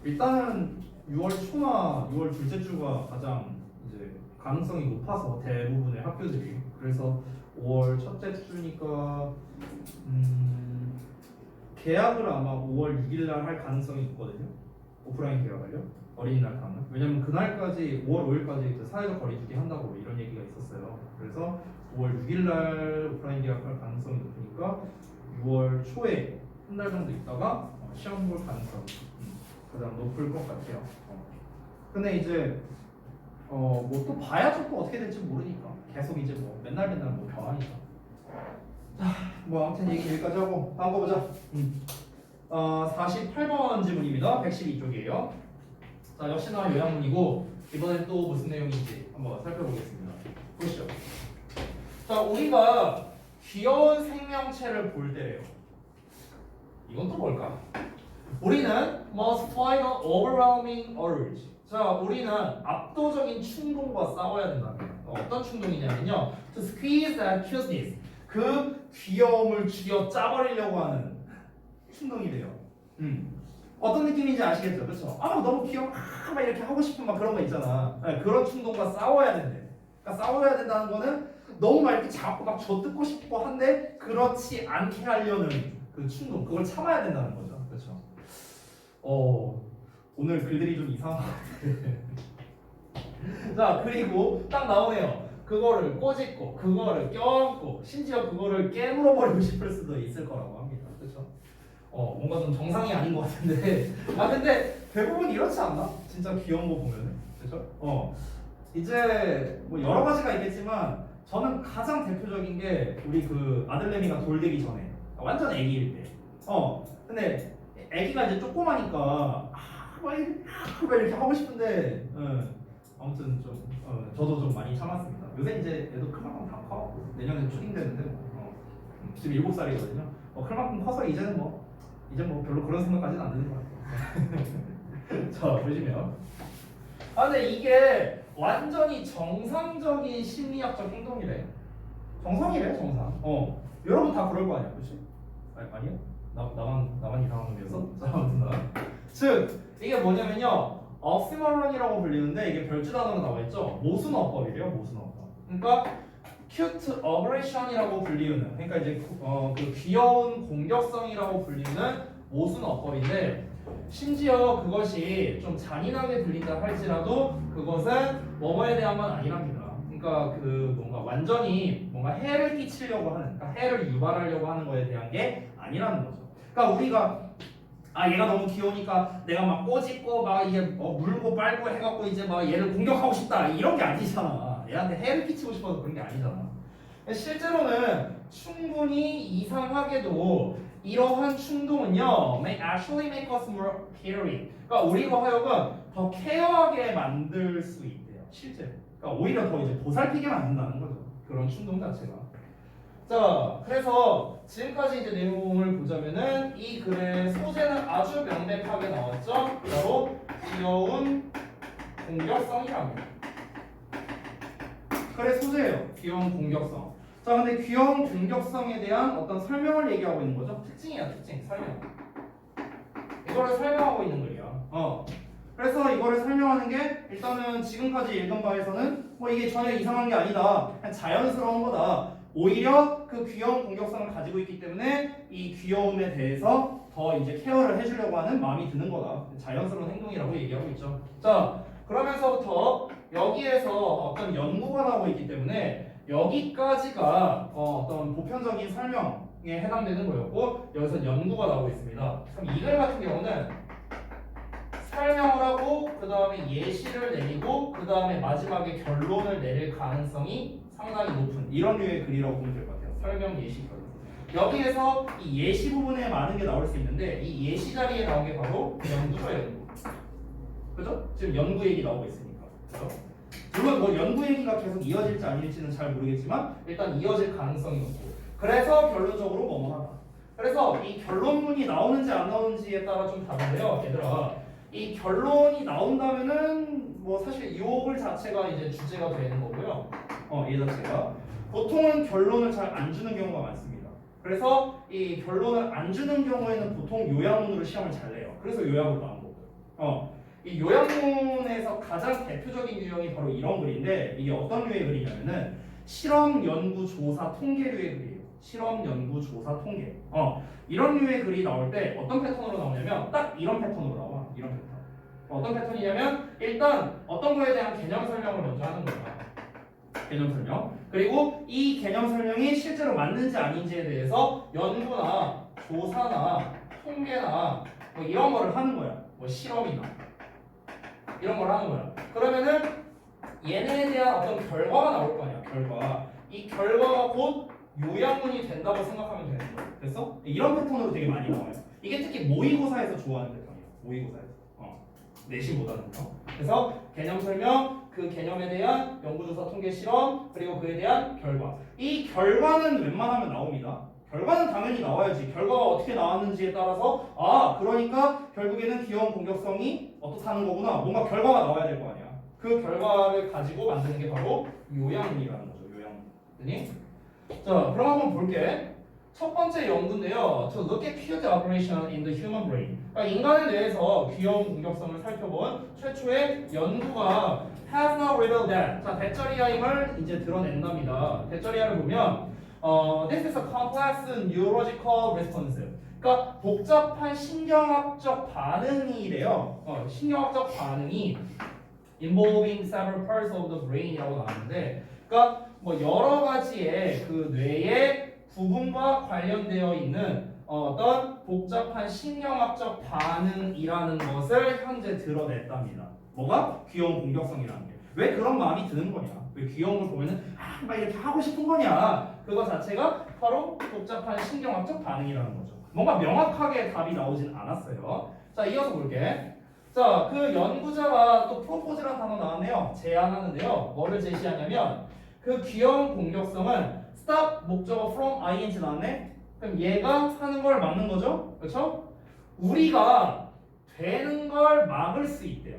Speaker 2: 일단은 6월 초나 6월 둘째 주가 가장 이제 가능성이 높아서 대부분의 학교들이 그래서 5월 첫째 주니까 계약을 아마 5월 6일 날 할 가능성이 있거든요. 오프라인 계약을요. 어린이날 다음날. 왜냐면 그날까지 5월 5일까지 사회적 거리두기 한다고 이런 얘기가 있었어요. 그래서 5월 6일 날 오프라인 계약할 가능성이 높으니까 6월 초에 한 달 정도 있다가 시험 볼 가능성이 가장 높을 것 같아요. 근데 이제 뭐 또 봐야죠. 또 어떻게 될지 모르니까 계속 이제 뭐 맨날 뭐 변하니까. 뭐 아무튼 얘기 여기까지 하고 다음 거 보자. 48번 지문입니다. 112쪽이에요. 자, 역시나 요약문이고 이번엔 또 무슨 내용인지 한번 살펴보겠습니다. 보시죠. 자, 우리가 귀여운 생명체를 볼 때래요. 이건 또 뭘까? 우리는 must fight an overwhelming urge. 자, 우리는 압도적인 충동과 싸워야 된다는 어떤 충동이냐면요. To squeeze that cuteness. 그 귀여움을 쥐어 짜버리려고 하는 충동이래요. 어떤 느낌인지 아시겠죠? 그렇죠? 너무 귀여워. 막 이렇게 하고 싶은 막 그런 거 있잖아. 네, 그런 충동과 싸워야 된대. 그러니까 싸워야 된다는 거는 너무 막 이렇게 자꾸 막 젖듣고 싶고 한데 그렇지 않게 하려는 그 충동, 그걸 참아야 된다는 거죠. 그렇죠? 오늘 글들이 좀 이상한 것 같아요. 자, 그리고 딱 나오네요. 그거를 꼬집고, 그거를 껴안고, 심지어 그거를 깨물어 버리고 싶을 수도 있을 거라고 합니다. 그렇죠? 뭔가 좀 정상이 아닌 것 같은데. 근데 대부분 이렇지 않나? 진짜 귀여운 거 보면은. 그렇죠? 이제 뭐 여러 가지가 있겠지만 저는 가장 대표적인 게 우리 그 아들내미가 돌되기 전에 완전 애기일 때. 근데 애기가 이제 조그마니까 막 이렇게 하고 싶은데 아무튼 좀 저도 좀 많이 참았습니다. 요새 이제 애도 클만큼 다 커. 내년에 초딩 되는데 지금 7살이거든요. 클만큼 커서 이제 뭐 별로 그런 생각까지는 안 드는 것 같아요. 자, 보시면 근데 이게 완전히 정상적인 심리학적 행동이래. 정상이래, 정상. 여러분 다 그럴 거 아니야, 그렇지? 아니요? 나만 이상한 놈이어서? 자, 아무튼 즉 이게 뭐냐면요, 억시머런이라고 불리는데 이게 별주 단어로 나와 있죠. 모순어법이래요, 모순어법. 그러니까 cute aggression이라고 불리는, 그러니까 이제 그 귀여운 공격성이라고 불리는 모순어법인데, 심지어 그것이 좀 잔인하게 들린다 할지라도 그것은 뭐뭐에 대한 건 아니랍니다. 그러니까 그 뭔가 완전히 뭔가 해를 끼치려고 하는, 그러니까 해를 유발하려고 하는 거에 대한 게 아니라는 거죠. 그러니까 우리가 얘가 너무 귀여우니까 내가 막 꼬집고 막 이게 물고 빨고 해갖고 이제 막 얘를 공격하고 싶다 이런 게 아니잖아. 얘한테 해를 끼치고 싶어서 그런 게 아니잖아. 실제로는 충분히 이상하게도 이러한 충동은요, may actually make us more caring. 그러니까 우리가 하여금 더 케어하게 만들 수 있대요. 실제로. 그러니까 오히려 더 이제 보살피게 만든다는 거죠. 그런 충동 자체가. 자, 그래서 지금까지 이제 내용을 보자면은 이 글의 소재는 아주 명백하게 나왔죠. 바로 귀여운 공격성이랍니다. 글의 소재예요. 귀여운 공격성. 자, 근데 귀여운 공격성에 대한 어떤 설명을 얘기하고 있는 거죠. 특징이야, 특징. 설명. 이거를 설명하고 있는 글이야. 그래서 이거를 설명하는 게 일단은 지금까지 읽은 바에서는 뭐 이게 전혀 이상한 게 아니다. 그냥 자연스러운 거다. 오히려 그 귀여운 공격성을 가지고 있기 때문에 이 귀여움에 대해서 더 이제 케어를 해주려고 하는 마음이 드는 거다. 자연스러운 행동이라고 얘기하고 있죠. 자, 그러면서부터 여기에서 어떤 연구가 나오고 있기 때문에 여기까지가 어떤 보편적인 설명에 해당되는 거였고, 여기서 연구가 나오고 있습니다. 그럼 이 글 같은 경우는 설명을 하고 그 다음에 예시를 내리고 그 다음에 마지막에 결론을 내릴 가능성이 상당히 높은 이런 류의 글이라고 보면 될 것 같아요. 설명, 예시, 결론. 여기에서 이 예시 부분에 많은 게 나올 수 있는데 이 예시 자리에 나온 게 바로 연구죠, 연구. 그죠? 지금 연구 얘기 나오고 있으니까. 그죠? 물론 뭐 연구 얘기가 계속 이어질지 아닐지는 잘 모르겠지만 일단 이어질 가능성이 높고, 그래서 결론적으로 뭐뭐 하다. 그래서 이 결론문이 나오는지 안 나오는지에 따라 좀 다른데요, 얘들아. 이 결론이 나온다면은 뭐 사실 이 글 자체가 이제 주제가 되는 거고요. 이 자체가 보통은 결론을 잘 안 주는 경우가 많습니다. 그래서 이 결론을 안 주는 경우에는 보통 요약문으로 시험을 잘 내요. 그래서 요약으로 나온 거고요. 이 요양문에서 가장 대표적인 유형이 바로 이런 글인데 이게 어떤 류의 글이냐면은 실험 연구 조사 통계류의 글이에요. 실험 연구 조사 통계. 이런 류의 글이 나올 때 어떤 패턴으로 나오냐면 딱 이런 패턴으로 나와. 이런 패턴. 어떤 패턴이냐면 일단 어떤 거에 대한 개념 설명을 먼저 하는 거야. 개념 설명. 그리고 이 개념 설명이 실제로 맞는지 아닌지에 대해서 연구나 조사나 통계나 뭐 이런 거를 하는 거야. 뭐 실험이나 이런 걸 하는 거야. 그러면은 얘네에 대한 어떤 결과가 나올 거 아니야. 결과. 이 결과가 곧 요양문이 된다고 생각하면 되는 거야. 그래서 이런 패턴으로 되게 많이 나와요. 이게 특히 모의고사에서 좋아하는 패턴이에요. 모의고사에서. 내신보다는요. 그래서 개념 설명, 그 개념에 대한 연구조사 통계 실험, 그리고 그에 대한 결과. 이 결과는 웬만하면 나옵니다. 결과는 당연히 나와야지. 결과가 어떻게 나왔는지에 따라서 그러니까 결국에는 귀여운 공격성이 어떻다는 거구나. 뭔가 결과가 나와야 될 거 아니야. 그 결과를 가지고 만드는 게 바로 요양문이라는 거죠. 요양문이. 자, 그럼 한번 볼게. 첫 번째 연구인데요. To look at cute operation in the human brain. 그러니까 인간의 뇌에서 귀여운 공격성을 살펴본 최초의 연구가 has now revealed that. 자, 대쩌리아임을 이제 드러낸답니다. 대쩌리아를 보면 this is a complex neurological response. 그러니까 복잡한 신경학적 반응이래요. 신경학적 반응이 involving several parts of the brain이라고 나왔는데, 그러니까 뭐 여러 가지의 그 뇌의 부분과 관련되어 있는 어떤 복잡한 신경학적 반응이라는 것을 현재 드러냈답니다. 뭐가? 귀여운 공격성이라는 게. 왜 그런 마음이 드는 거냐? 왜 귀여운 걸 보면은 막 이렇게 하고 싶은 거냐? 그거 자체가 바로 복잡한 신경학적 반응이라는 거죠. 뭔가 명확하게 답이 나오진 않았어요. 자, 이어서 볼게. 자, 그 연구자가 또 프로포즈라는 단어 나왔네요. 제안하는데요. 뭐를 제시하냐면 그 귀여운 공격성은 stop 목적어 from ing 나왔네. 그럼 얘가 하는 걸 막는 거죠, 그렇죠? 우리가 되는 걸 막을 수 있대요.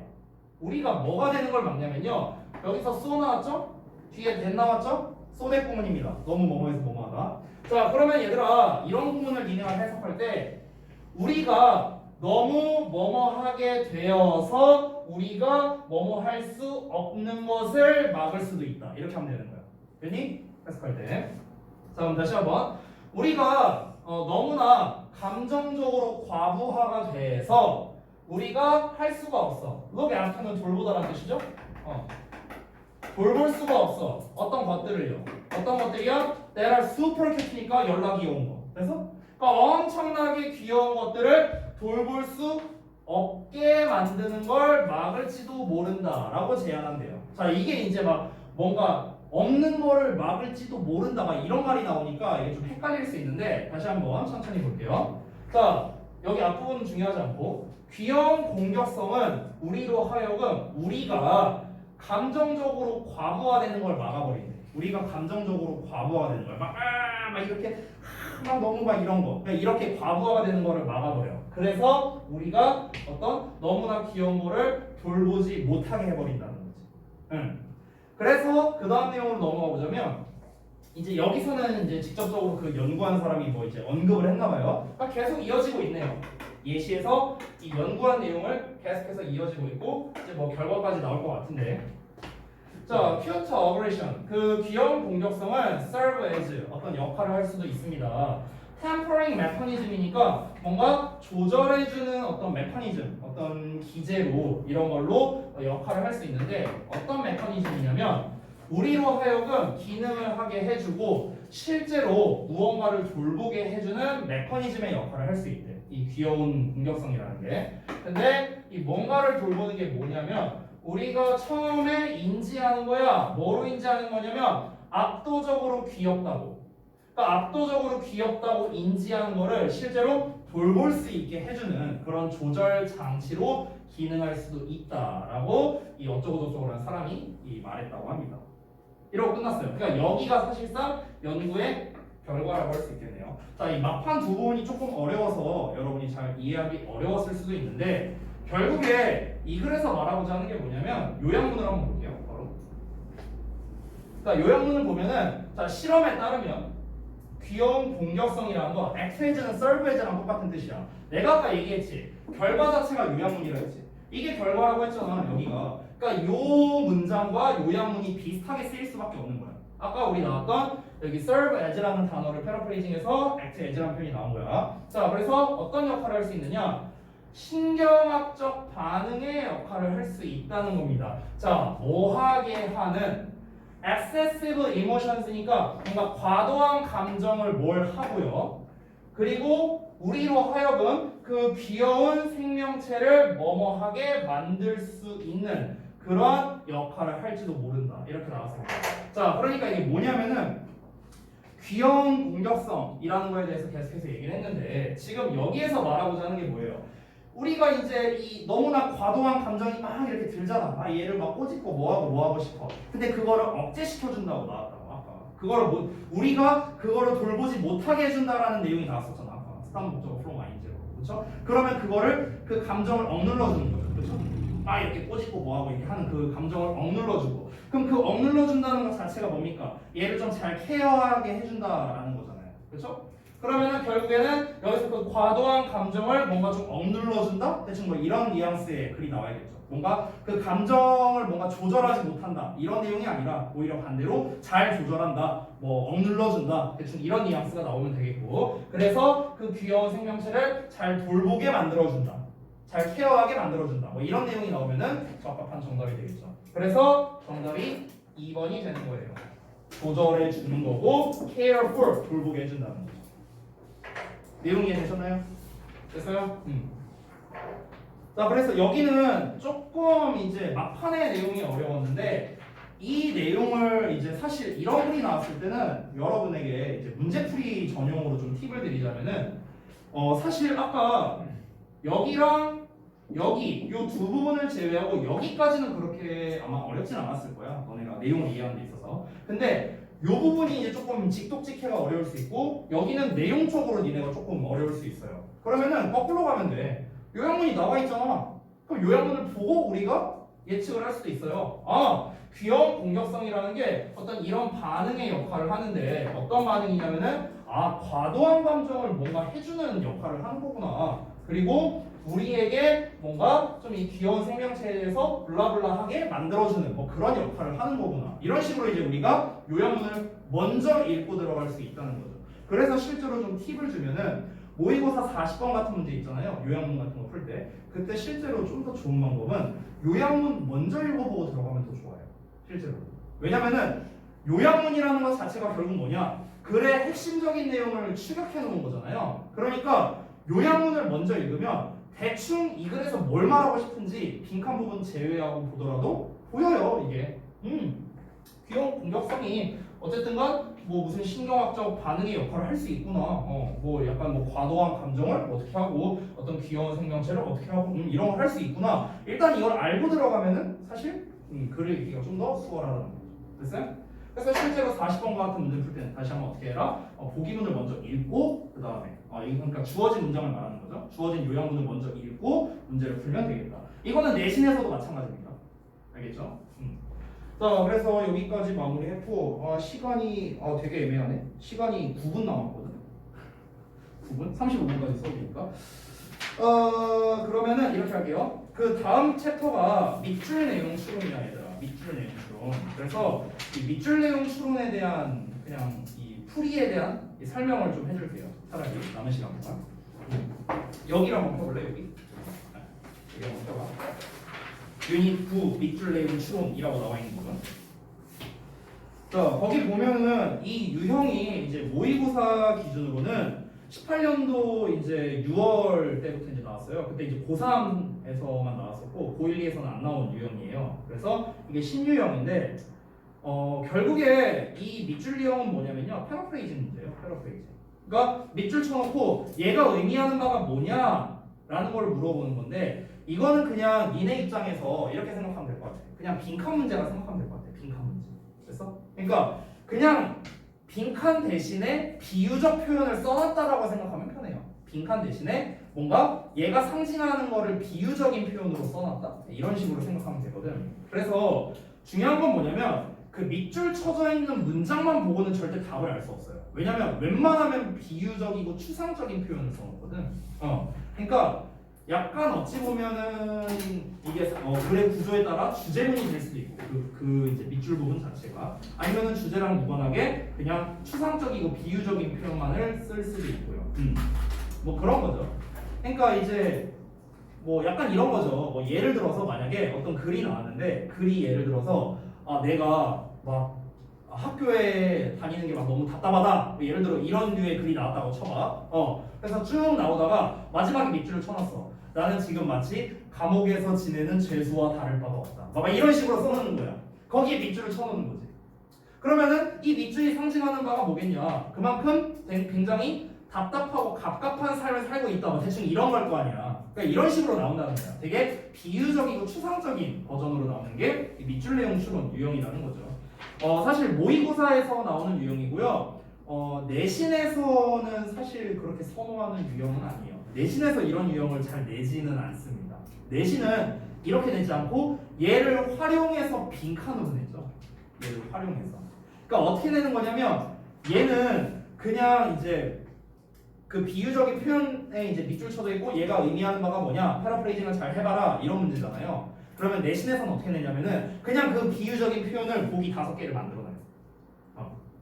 Speaker 2: 우리가 뭐가 되는 걸 막냐면요. 여기서 쏘 나왔죠? 뒤에 된 나왔죠? 쏘대 구문입니다. 너무 뭐뭐해서 뭐뭐하다. 자, 그러면 얘들아 이런 구문을 니네가 해석할 때 우리가 너무 뭐뭐하게 되어서 우리가 뭐뭐 할 수 없는 것을 막을 수도 있다. 이렇게 하면 되는 거야. 됐니? 해석할 때. 자, 그럼 다시 한번. 우리가 너무나 감정적으로 과부하가 돼서 우리가 할 수가 없어. look after는 돌보다라는 뜻이죠? 돌볼 수가 없어. 어떤 것들을요. 어떤 것들이야? that are super cute니까 연락이 온 거. 그래서 그러니까 엄청나게 귀여운 것들을 돌볼 수 없게 만드는 걸 막을지도 모른다라고 제안한대요. 자, 이게 이제 막 뭔가 없는 거를 막을지도 모른다 막 이런 말이 나오니까 이게 좀 헷갈릴 수 있는데 다시 한번 천천히 볼게요. 자, 여기 앞부분은 중요하지 않고 귀여운 공격성은 우리로 하여금 우리가 감정적으로 과부하되는 걸 막아버린대. 우리가 감정적으로 과부하되는 걸 막 이렇게 막 너무 막 이런 거 그러니까 이렇게 과부하가 되는 거를 막아버려. 그래서 우리가 어떤 너무나 귀여운 거를 돌보지 못하게 해버린다는 거지. 그래서 그 다음 내용으로 넘어가 보자면 이제 여기서는 이제 직접적으로 그 연구한 사람이 뭐 이제 언급을 했나봐요. 그러니까 계속 이어지고 있네요. 예시에서 이 연구한 내용을 계속해서 이어지고 있고 이제 뭐 결과까지 나올 것 같은데. 자, cute aggression. 그 귀여운 공격성은 serve as 어떤 역할을 할 수도 있습니다. tempering mechanism이니까 뭔가 조절해주는 어떤 메커니즘, 어떤 기제로 이런 걸로 역할을 할 수 있는데 어떤 메커니즘이냐면 우리로 하여금 기능을 하게 해주고 실제로 무언가를 돌보게 해주는 메커니즘의 역할을 할 수 있대. 이 귀여운 공격성이라는 게. 근데 이 뭔가를 돌보는 게 뭐냐면 우리가 처음에 인지하는 거야. 뭐로 인지하는 거냐면 압도적으로 귀엽다고. 그러니까 압도적으로 귀엽다고 인지하는 거를 실제로 돌볼 수 있게 해주는 그런 조절 장치로 기능할 수도 있다라고 이 어쩌고저쩌고라는 사람이 말했다고 합니다. 이러고 끝났어요. 그러니까 여기가 사실상 연구의 결과라고 할 수 있겠네요. 자, 이 막판 두 부분이 조금 어려워서 여러분이 잘 이해하기 어려웠을 수도 있는데 결국에 이 글에서 말하고자 하는 게 뭐냐면 요약문을 한번 볼게요. 바로. 그러니까 요약문을 보면은 자, 실험에 따르면 귀여운 공격성이라는 거 act as는 serve as랑 똑같은 뜻이야. 내가 아까 얘기했지. 결과 자체가 요약문이라 했지. 이게 결과라고 했잖아 여기가. 그러니까 요 문장과 요약문이 비슷하게 쓰일 수밖에 없는 거야. 아까 우리 나왔던 여기 serve as라는 단어를 패러프레이징해서 act as라는 표현이 나온 거야. 자, 그래서 어떤 역할을 할 수 있느냐? 신경학적 반응의 역할을 할 수 있다는 겁니다. 자, 뭐하게 하는 excessive emotions니까 뭔가 과도한 감정을 뭘 하고요. 그리고 우리로 하여금 그 귀여운 생명체를 뭐뭐하게 만들 수 있는 그런 역할을 할지도 모른다. 이렇게 나왔습니다. 자, 그러니까 이게 뭐냐면은 귀여운 공격성이라는 거에 대해서 계속해서 얘기를 했는데 지금 여기에서 말하고자 하는 게 뭐예요? 우리가 이제 이 너무나 과도한 감정이 막 이렇게 들잖아. 아, 얘를 막 꼬집고 뭐하고 싶어. 근데 그거를 억제시켜준다고 나왔다고 아까. 그거를 우리가 그거를 돌보지 못하게 해준다라는 내용이 나왔었잖아. 아까 스타트 목적어 플로우 아인지로. 그렇죠? 그러면 그거를 그 감정을 억눌러주는 거죠. 그렇죠? 막 이렇게 꼬집고 뭐하고 이렇게 하는 그 감정을 억눌러주고. 그럼 그 억눌러준다는 것 자체가 뭡니까? 얘를 좀 잘 케어하게 해준다라는 거잖아요. 그렇죠? 그러면은 결국에는 여기서 그 과도한 감정을 뭔가 좀 억눌러준다? 대충 뭐 이런 뉘앙스의 글이 나와야겠죠. 뭔가 그 감정을 뭔가 조절하지 못한다 이런 내용이 아니라 오히려 반대로 잘 조절한다, 뭐 억눌러준다, 대충 이런 뉘앙스가 나오면 되겠고, 그래서 그 귀여운 생명체를 잘 돌보게 만들어준다, 잘 케어하게 만들어준다, 뭐 이런 내용이 나오면은 적합한 정답이 되겠죠. 그래서 정답이 2번이 되는 거예요. 조절해 주는 거고 care for 돌보게 해준다는 거죠. 내용이 이해되셨나요? 됐어요? 자, 그래서 여기는 조금 이제 막판의 내용이 어려웠는데 이 내용을 이제 사실 이런 글이 나왔을 때는 여러분에게 이제 문제풀이 전용으로 좀 팁을 드리자면은 사실 아까 여기랑 여기 이 두 부분을 제외하고 여기까지는 그렇게 아마 어렵진 않았을 거야. 너네가 내용을 이해하는 데 있어서. 근데 이 부분이 이제 조금 직독직해가 어려울 수 있고 여기는 내용적으로 니네가 조금 어려울 수 있어요. 그러면은 거꾸로 가면 돼. 요약문이 나와 있잖아. 그럼 요약문을 보고 우리가 예측을 할 수도 있어요. 아, 귀여운 공격성이라는 게 어떤 이런 반응의 역할을 하는데 어떤 반응이냐면은 아, 과도한 감정을 뭔가 해주는 역할을 하는 거구나. 그리고 우리에게 뭔가 좀 이 귀여운 생명체에 대해서 블라블라하게 만들어주는 뭐 그런 역할을 하는 거구나. 이런 식으로 이제 우리가 요약문을 먼저 읽고 들어갈 수 있다는 거죠. 그래서 실제로 좀 팁을 주면은 모의고사 40번 같은 문제 있잖아요. 요약문 같은 거 풀 때. 그때 실제로 좀 더 좋은 방법은 요약문 먼저 읽어보고 들어가면 더 좋아요. 실제로. 왜냐면은 요약문이라는 것 자체가 결국 뭐냐? 글의 핵심적인 내용을 추격해 놓은 거잖아요. 그러니까 요약문을 먼저 읽으면 대충 이 글에서 뭘 말하고 싶은지 빈칸 부분 제외하고 보더라도 보여요. 이게 귀여운 공격성이 어쨌든간 뭐 무슨 신경학적 반응의 역할을 할 수 있구나. 뭐 약간 뭐 과도한 감정을 어떻게 하고 어떤 귀여운 생명체를 어떻게 하고 이런 걸 할 수 있구나. 일단 이걸 알고 들어가면은 사실 글을 읽기가 좀 더 수월하다는 거죠. 됐어요? 그래서 실제로 40번 같은 문제 풀 때는 다시 한번 어떻게 해라? 보기문을 먼저 읽고 그 다음에 그러니까 주어진 문장을 말하는 거죠. 주어진 요약문을 먼저 읽고 문제를 풀면 되겠다. 이거는 내신에서도 마찬가지입니다. 알겠죠? 자, 그래서 여기까지 마무리했고 시간이 되게 애매하네. 시간이 9분 남았거든. 9분? 35분까지 써주니까. 그러면은 이렇게 할게요. 그 다음 챕터가 밑줄 내용 추론이야, 얘들아. 밑줄 내용 추론. 그래서 이 밑줄 내용 추론에 대한 그냥 이 풀이에 대한 이 설명을 좀 해줄게요. 차라리 남은 시간 동안. 여기를 한번 펴볼래, 여기? 여기 한번 펴봐. 유닛 9 밑줄 내용 추론이라고 나와 있는 거죠. 자, 거기 보면은 이 유형이 이제 모의고사 기준으로는 18년도 이제 6월 때부터 이제 나왔어요. 그때 이제 고3에서만 나왔었고 고1, 2에서는 안 나온 유형이에요. 그래서 이게 신유형인데 결국에 이 밑줄 유형은 뭐냐면요, 패러프레이즈 문제예요. 패러프레이즈. 그러니까 밑줄 쳐놓고 얘가 의미하는 바가 뭐냐라는 걸 물어보는 건데 이거는 그냥 니네 입장에서 이렇게 생각하면 될 것 같아. 그냥 빈칸 문제라 생각하면 될 것 같아. 빈칸 문제. 됐어? 그러니까 그냥 빈칸 대신에 비유적 표현을 써놨다라고 생각하면 편해요. 빈칸 대신에 뭔가 얘가 상징하는 거를 비유적인 표현으로 써놨다. 이런 식으로 생각하면 되거든. 그래서 중요한 건 뭐냐면 그 밑줄 쳐져 있는 문장만 보고는 절대 답을 알 수 없어요. 왜냐면 웬만하면 비유적이고 추상적인 표현을 써놓거든. 그러니까 약간 어찌 보면은 이게 글의 구조에 따라 주제문이 될 수도 있고 그 이제 밑줄 부분 자체가 아니면은 주제랑 무관하게 그냥 추상적이고 비유적인 표현만을 쓸 수도 있고요. 뭐 그런 거죠. 그러니까 이제 뭐 약간 이런 거죠. 뭐 예를 들어서 만약에 어떤 글이 나왔는데 글이 예를 들어서 내가 막 학교에 다니는 게 막 너무 답답하다. 뭐 예를 들어 이런 류의 글이 나왔다고 쳐봐. 그래서 쭉 나오다가 마지막에 밑줄을 쳐놨어. 나는 지금 마치 감옥에서 지내는 죄수와 다를 바가 없다. 막 이런 식으로 써놓는 거야. 거기에 밑줄을 쳐놓는 거지. 그러면은 이 밑줄이 상징하는 바가 뭐겠냐? 그만큼 굉장히 답답하고 갑갑한 삶을 살고 있다. 뭐 대충 이런 걸 거 아니야. 그러니까 이런 식으로 나온다는 거야. 되게 비유적이고 추상적인 버전으로 나오는 게 밑줄 내용 추론 유형이라는 거죠. 사실 모의고사에서 나오는 유형이고요. 내신에서는 사실 그렇게 선호하는 유형은 아니에요. 내신에서 이런 유형을 잘 내지는 않습니다. 내신은 이렇게 내지 않고 얘를 활용해서 빈칸으로 내죠. 얘를 활용해서. 그러니까 어떻게 내는 거냐면 얘는 그냥 이제 그 비유적인 표현에 이제 밑줄 쳐져 있고 얘가 의미하는 바가 뭐냐? 패러프레이징을 잘 해봐라 이런 문제잖아요. 그러면 내신에서는 어떻게 내냐면은 그냥 그 비유적인 표현을 보기 5개를 만들어놔요.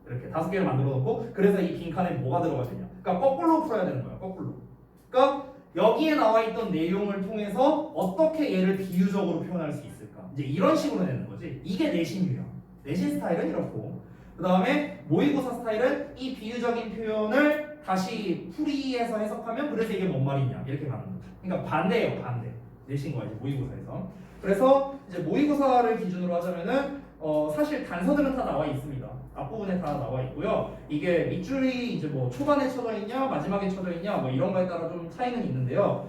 Speaker 2: 이렇게 5개를 만들어 놓고 그래서 이 빈칸에 뭐가 들어가야 되냐? 그러니까 거꾸로 풀어야 되는 거야. 거꾸로. 그러니까 여기에 나와 있던 내용을 통해서 어떻게 얘를 비유적으로 표현할 수 있을까? 이제 이런 식으로 내는 거지. 이게 내신 유형. 내신 스타일은 이렇고 그 다음에 모의고사 스타일은 이 비유적인 표현을 다시 풀이해서 해석하면 그래서 이게 뭔 말이냐 이렇게 가는 거죠. 그러니까 반대예요. 반대. 내신과 이제 모의고사에서. 그래서 이제 모의고사를 기준으로 하자면은 사실 단서들은 다 나와 있습니다. 앞부분에 다 나와 있고요. 이게 밑줄이 이제 뭐 초반에 쳐져 있냐 마지막에 쳐져 있냐 뭐 이런 거에 따라 좀 차이는 있는데요.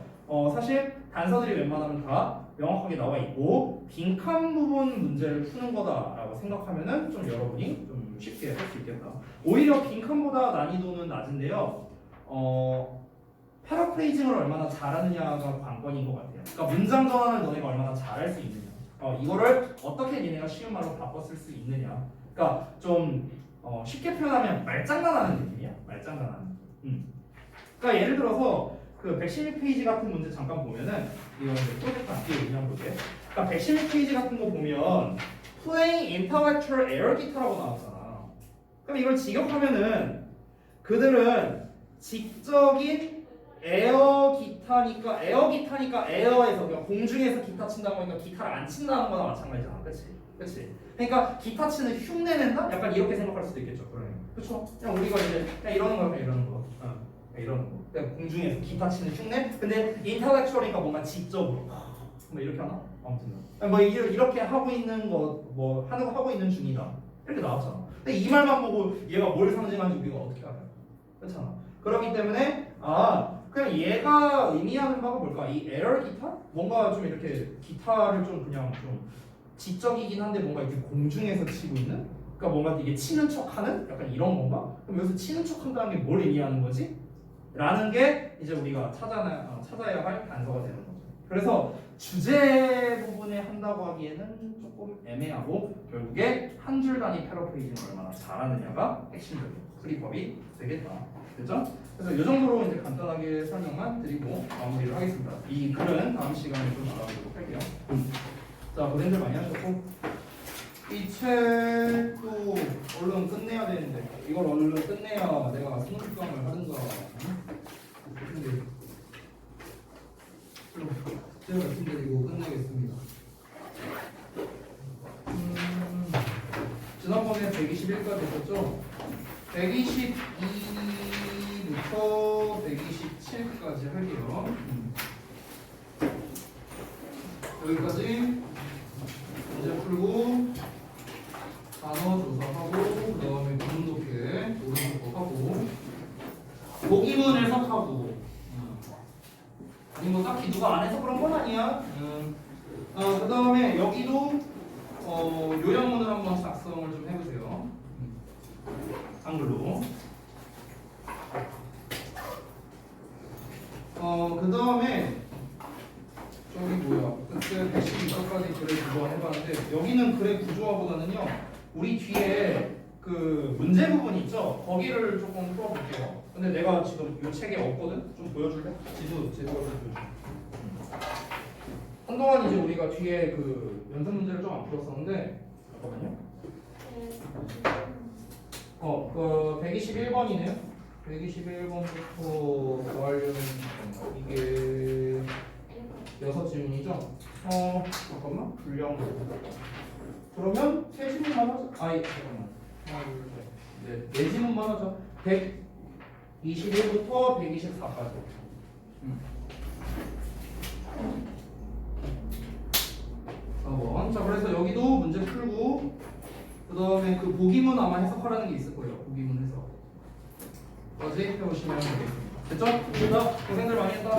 Speaker 2: 사실 단서들이 웬만하면 다 명확하게 나와 있고 빈칸 부분 문제를 푸는 거다라고 생각하면은 좀 여러분이 좀 쉽게 할 수 있겠다. 오히려 빈칸보다 난이도는 낮은데요. 패러프레이징을 얼마나 잘하느냐가 관건인 것 같아요. 그러니까 문장 전환을 너네가 얼마나 잘할 수 있느냐. 이거를 어떻게 니네가 쉬운 말로 바꿔 쓸 수 있느냐. 그러니까 좀 쉽게 표현하면 말장난하는 느낌이야. 말장난하는 느낌. 그러니까 예를 들어서 그 116페이지 같은 문제 잠깐 보면은 이건 이제 프로젝트 앞뒤에 그냥 볼게. 그러니까 116페이지 같은 거 보면 Playing Intellectual Air Guitar라고 나왔잖아. 그럼 이걸 직역하면은 그들은 지적인 에어 기타니까 에어에서 그냥 공중에서 기타 친다고 하니까 기타를 안 친다는 거나 마찬가지잖아. 그치? 그러니까 기타 치는 흉내 낸다? 약간 이렇게 생각할 수도 있겠죠. 그렇죠? 그냥 우리가 이제 그냥 이러는 거야. 그냥 이러는 거. 이러는 거. 그냥 공중에서 기타 치는 흉내? 근데 인텔렉츄얼이니까 뭔가 지적으로 뭐 이렇게 하나? 아무튼 뭐 이렇게 하고 있는 거 뭐 하고 있는 중이다. 이렇게 나왔잖아. 근데 이 말만 보고 얘가 뭘 상징하는지 우리가 어떻게 알아요? 그렇잖아. 그렇기 때문에 그냥 얘가 의미하는 바가 뭘까? 이 에어 기타? 뭔가 좀 이렇게 기타를 좀 그냥 좀 지적이긴 한데 뭔가 이렇게 공중에서 치고 있는? 그러니까 뭔가 이게 치는 척하는? 약간 이런 건가? 그럼 여기서 치는 척한다는 게 뭘 의미하는 거지? 라는 게 이제 우리가 찾아야 할 단서가 되는 거죠. 그래서 주제 부분에 한다고 하기에는 조금 애매하고 결국에 한 줄 단위 패러프레이징을 얼마나 잘하느냐가 핵심적인 풀이법이 되겠다. 그렇죠? 그래서 이 정도로 이제 간단하게 설명만 드리고 마무리를 하겠습니다. 이 글은 다음 시간에 좀 알아보도록 할게요. 자, 고생들 많이 하셨고 이 책도 얼른 끝내야 되는데 이걸 얼른 끝내야 내가 성취감을 하든가. 근데 제가 말씀드리고 끝내겠습니다. 지난번에 121까지 했었죠? 122부터 127까지 할게요. 여기까지 문제 풀고 단어 조사하고 그 다음에 구문독해 오른쪽 거 하고 보기문 해석하고 아니 뭐 딱히 누가 안 해서 그런 건 아니야. 그 다음에 여기도 요약문을 한번 작성을 좀 해보세요. 한글로. 그 다음에 저기 뭐야? 그때 112까지 글의 구조화 해봤는데 여기는 글의 구조화보다는요. 우리 뒤에 그 문제 부분 있죠? 거기를 조금 풀어볼게요. 근데 내가 지금 이 책에 없거든? 좀 보여줄래? 지도 얼굴 보여줄게.
Speaker 1: 한동안 이제 우리가 뒤에 그 연습 문제를 좀 안 풀었었는데 잠깐만요. 그 121번이네요. 121번부터 구하려는 이게 6질문이죠? 잠깐만. 분량. 그러면 3질문만 하자. 잠깐만. 하나, 둘, 셋. 네, 4질문만 하자. 121부터 124까지. 자, 그래서 여기도 문제 풀고, 그 다음에 그 보기문 아마 해석하라는 게 있을 거예요. 보기문 해석. 까지 해보시면 되겠습니다. 됐죠? 좋습니다. 고생들 많이 했다.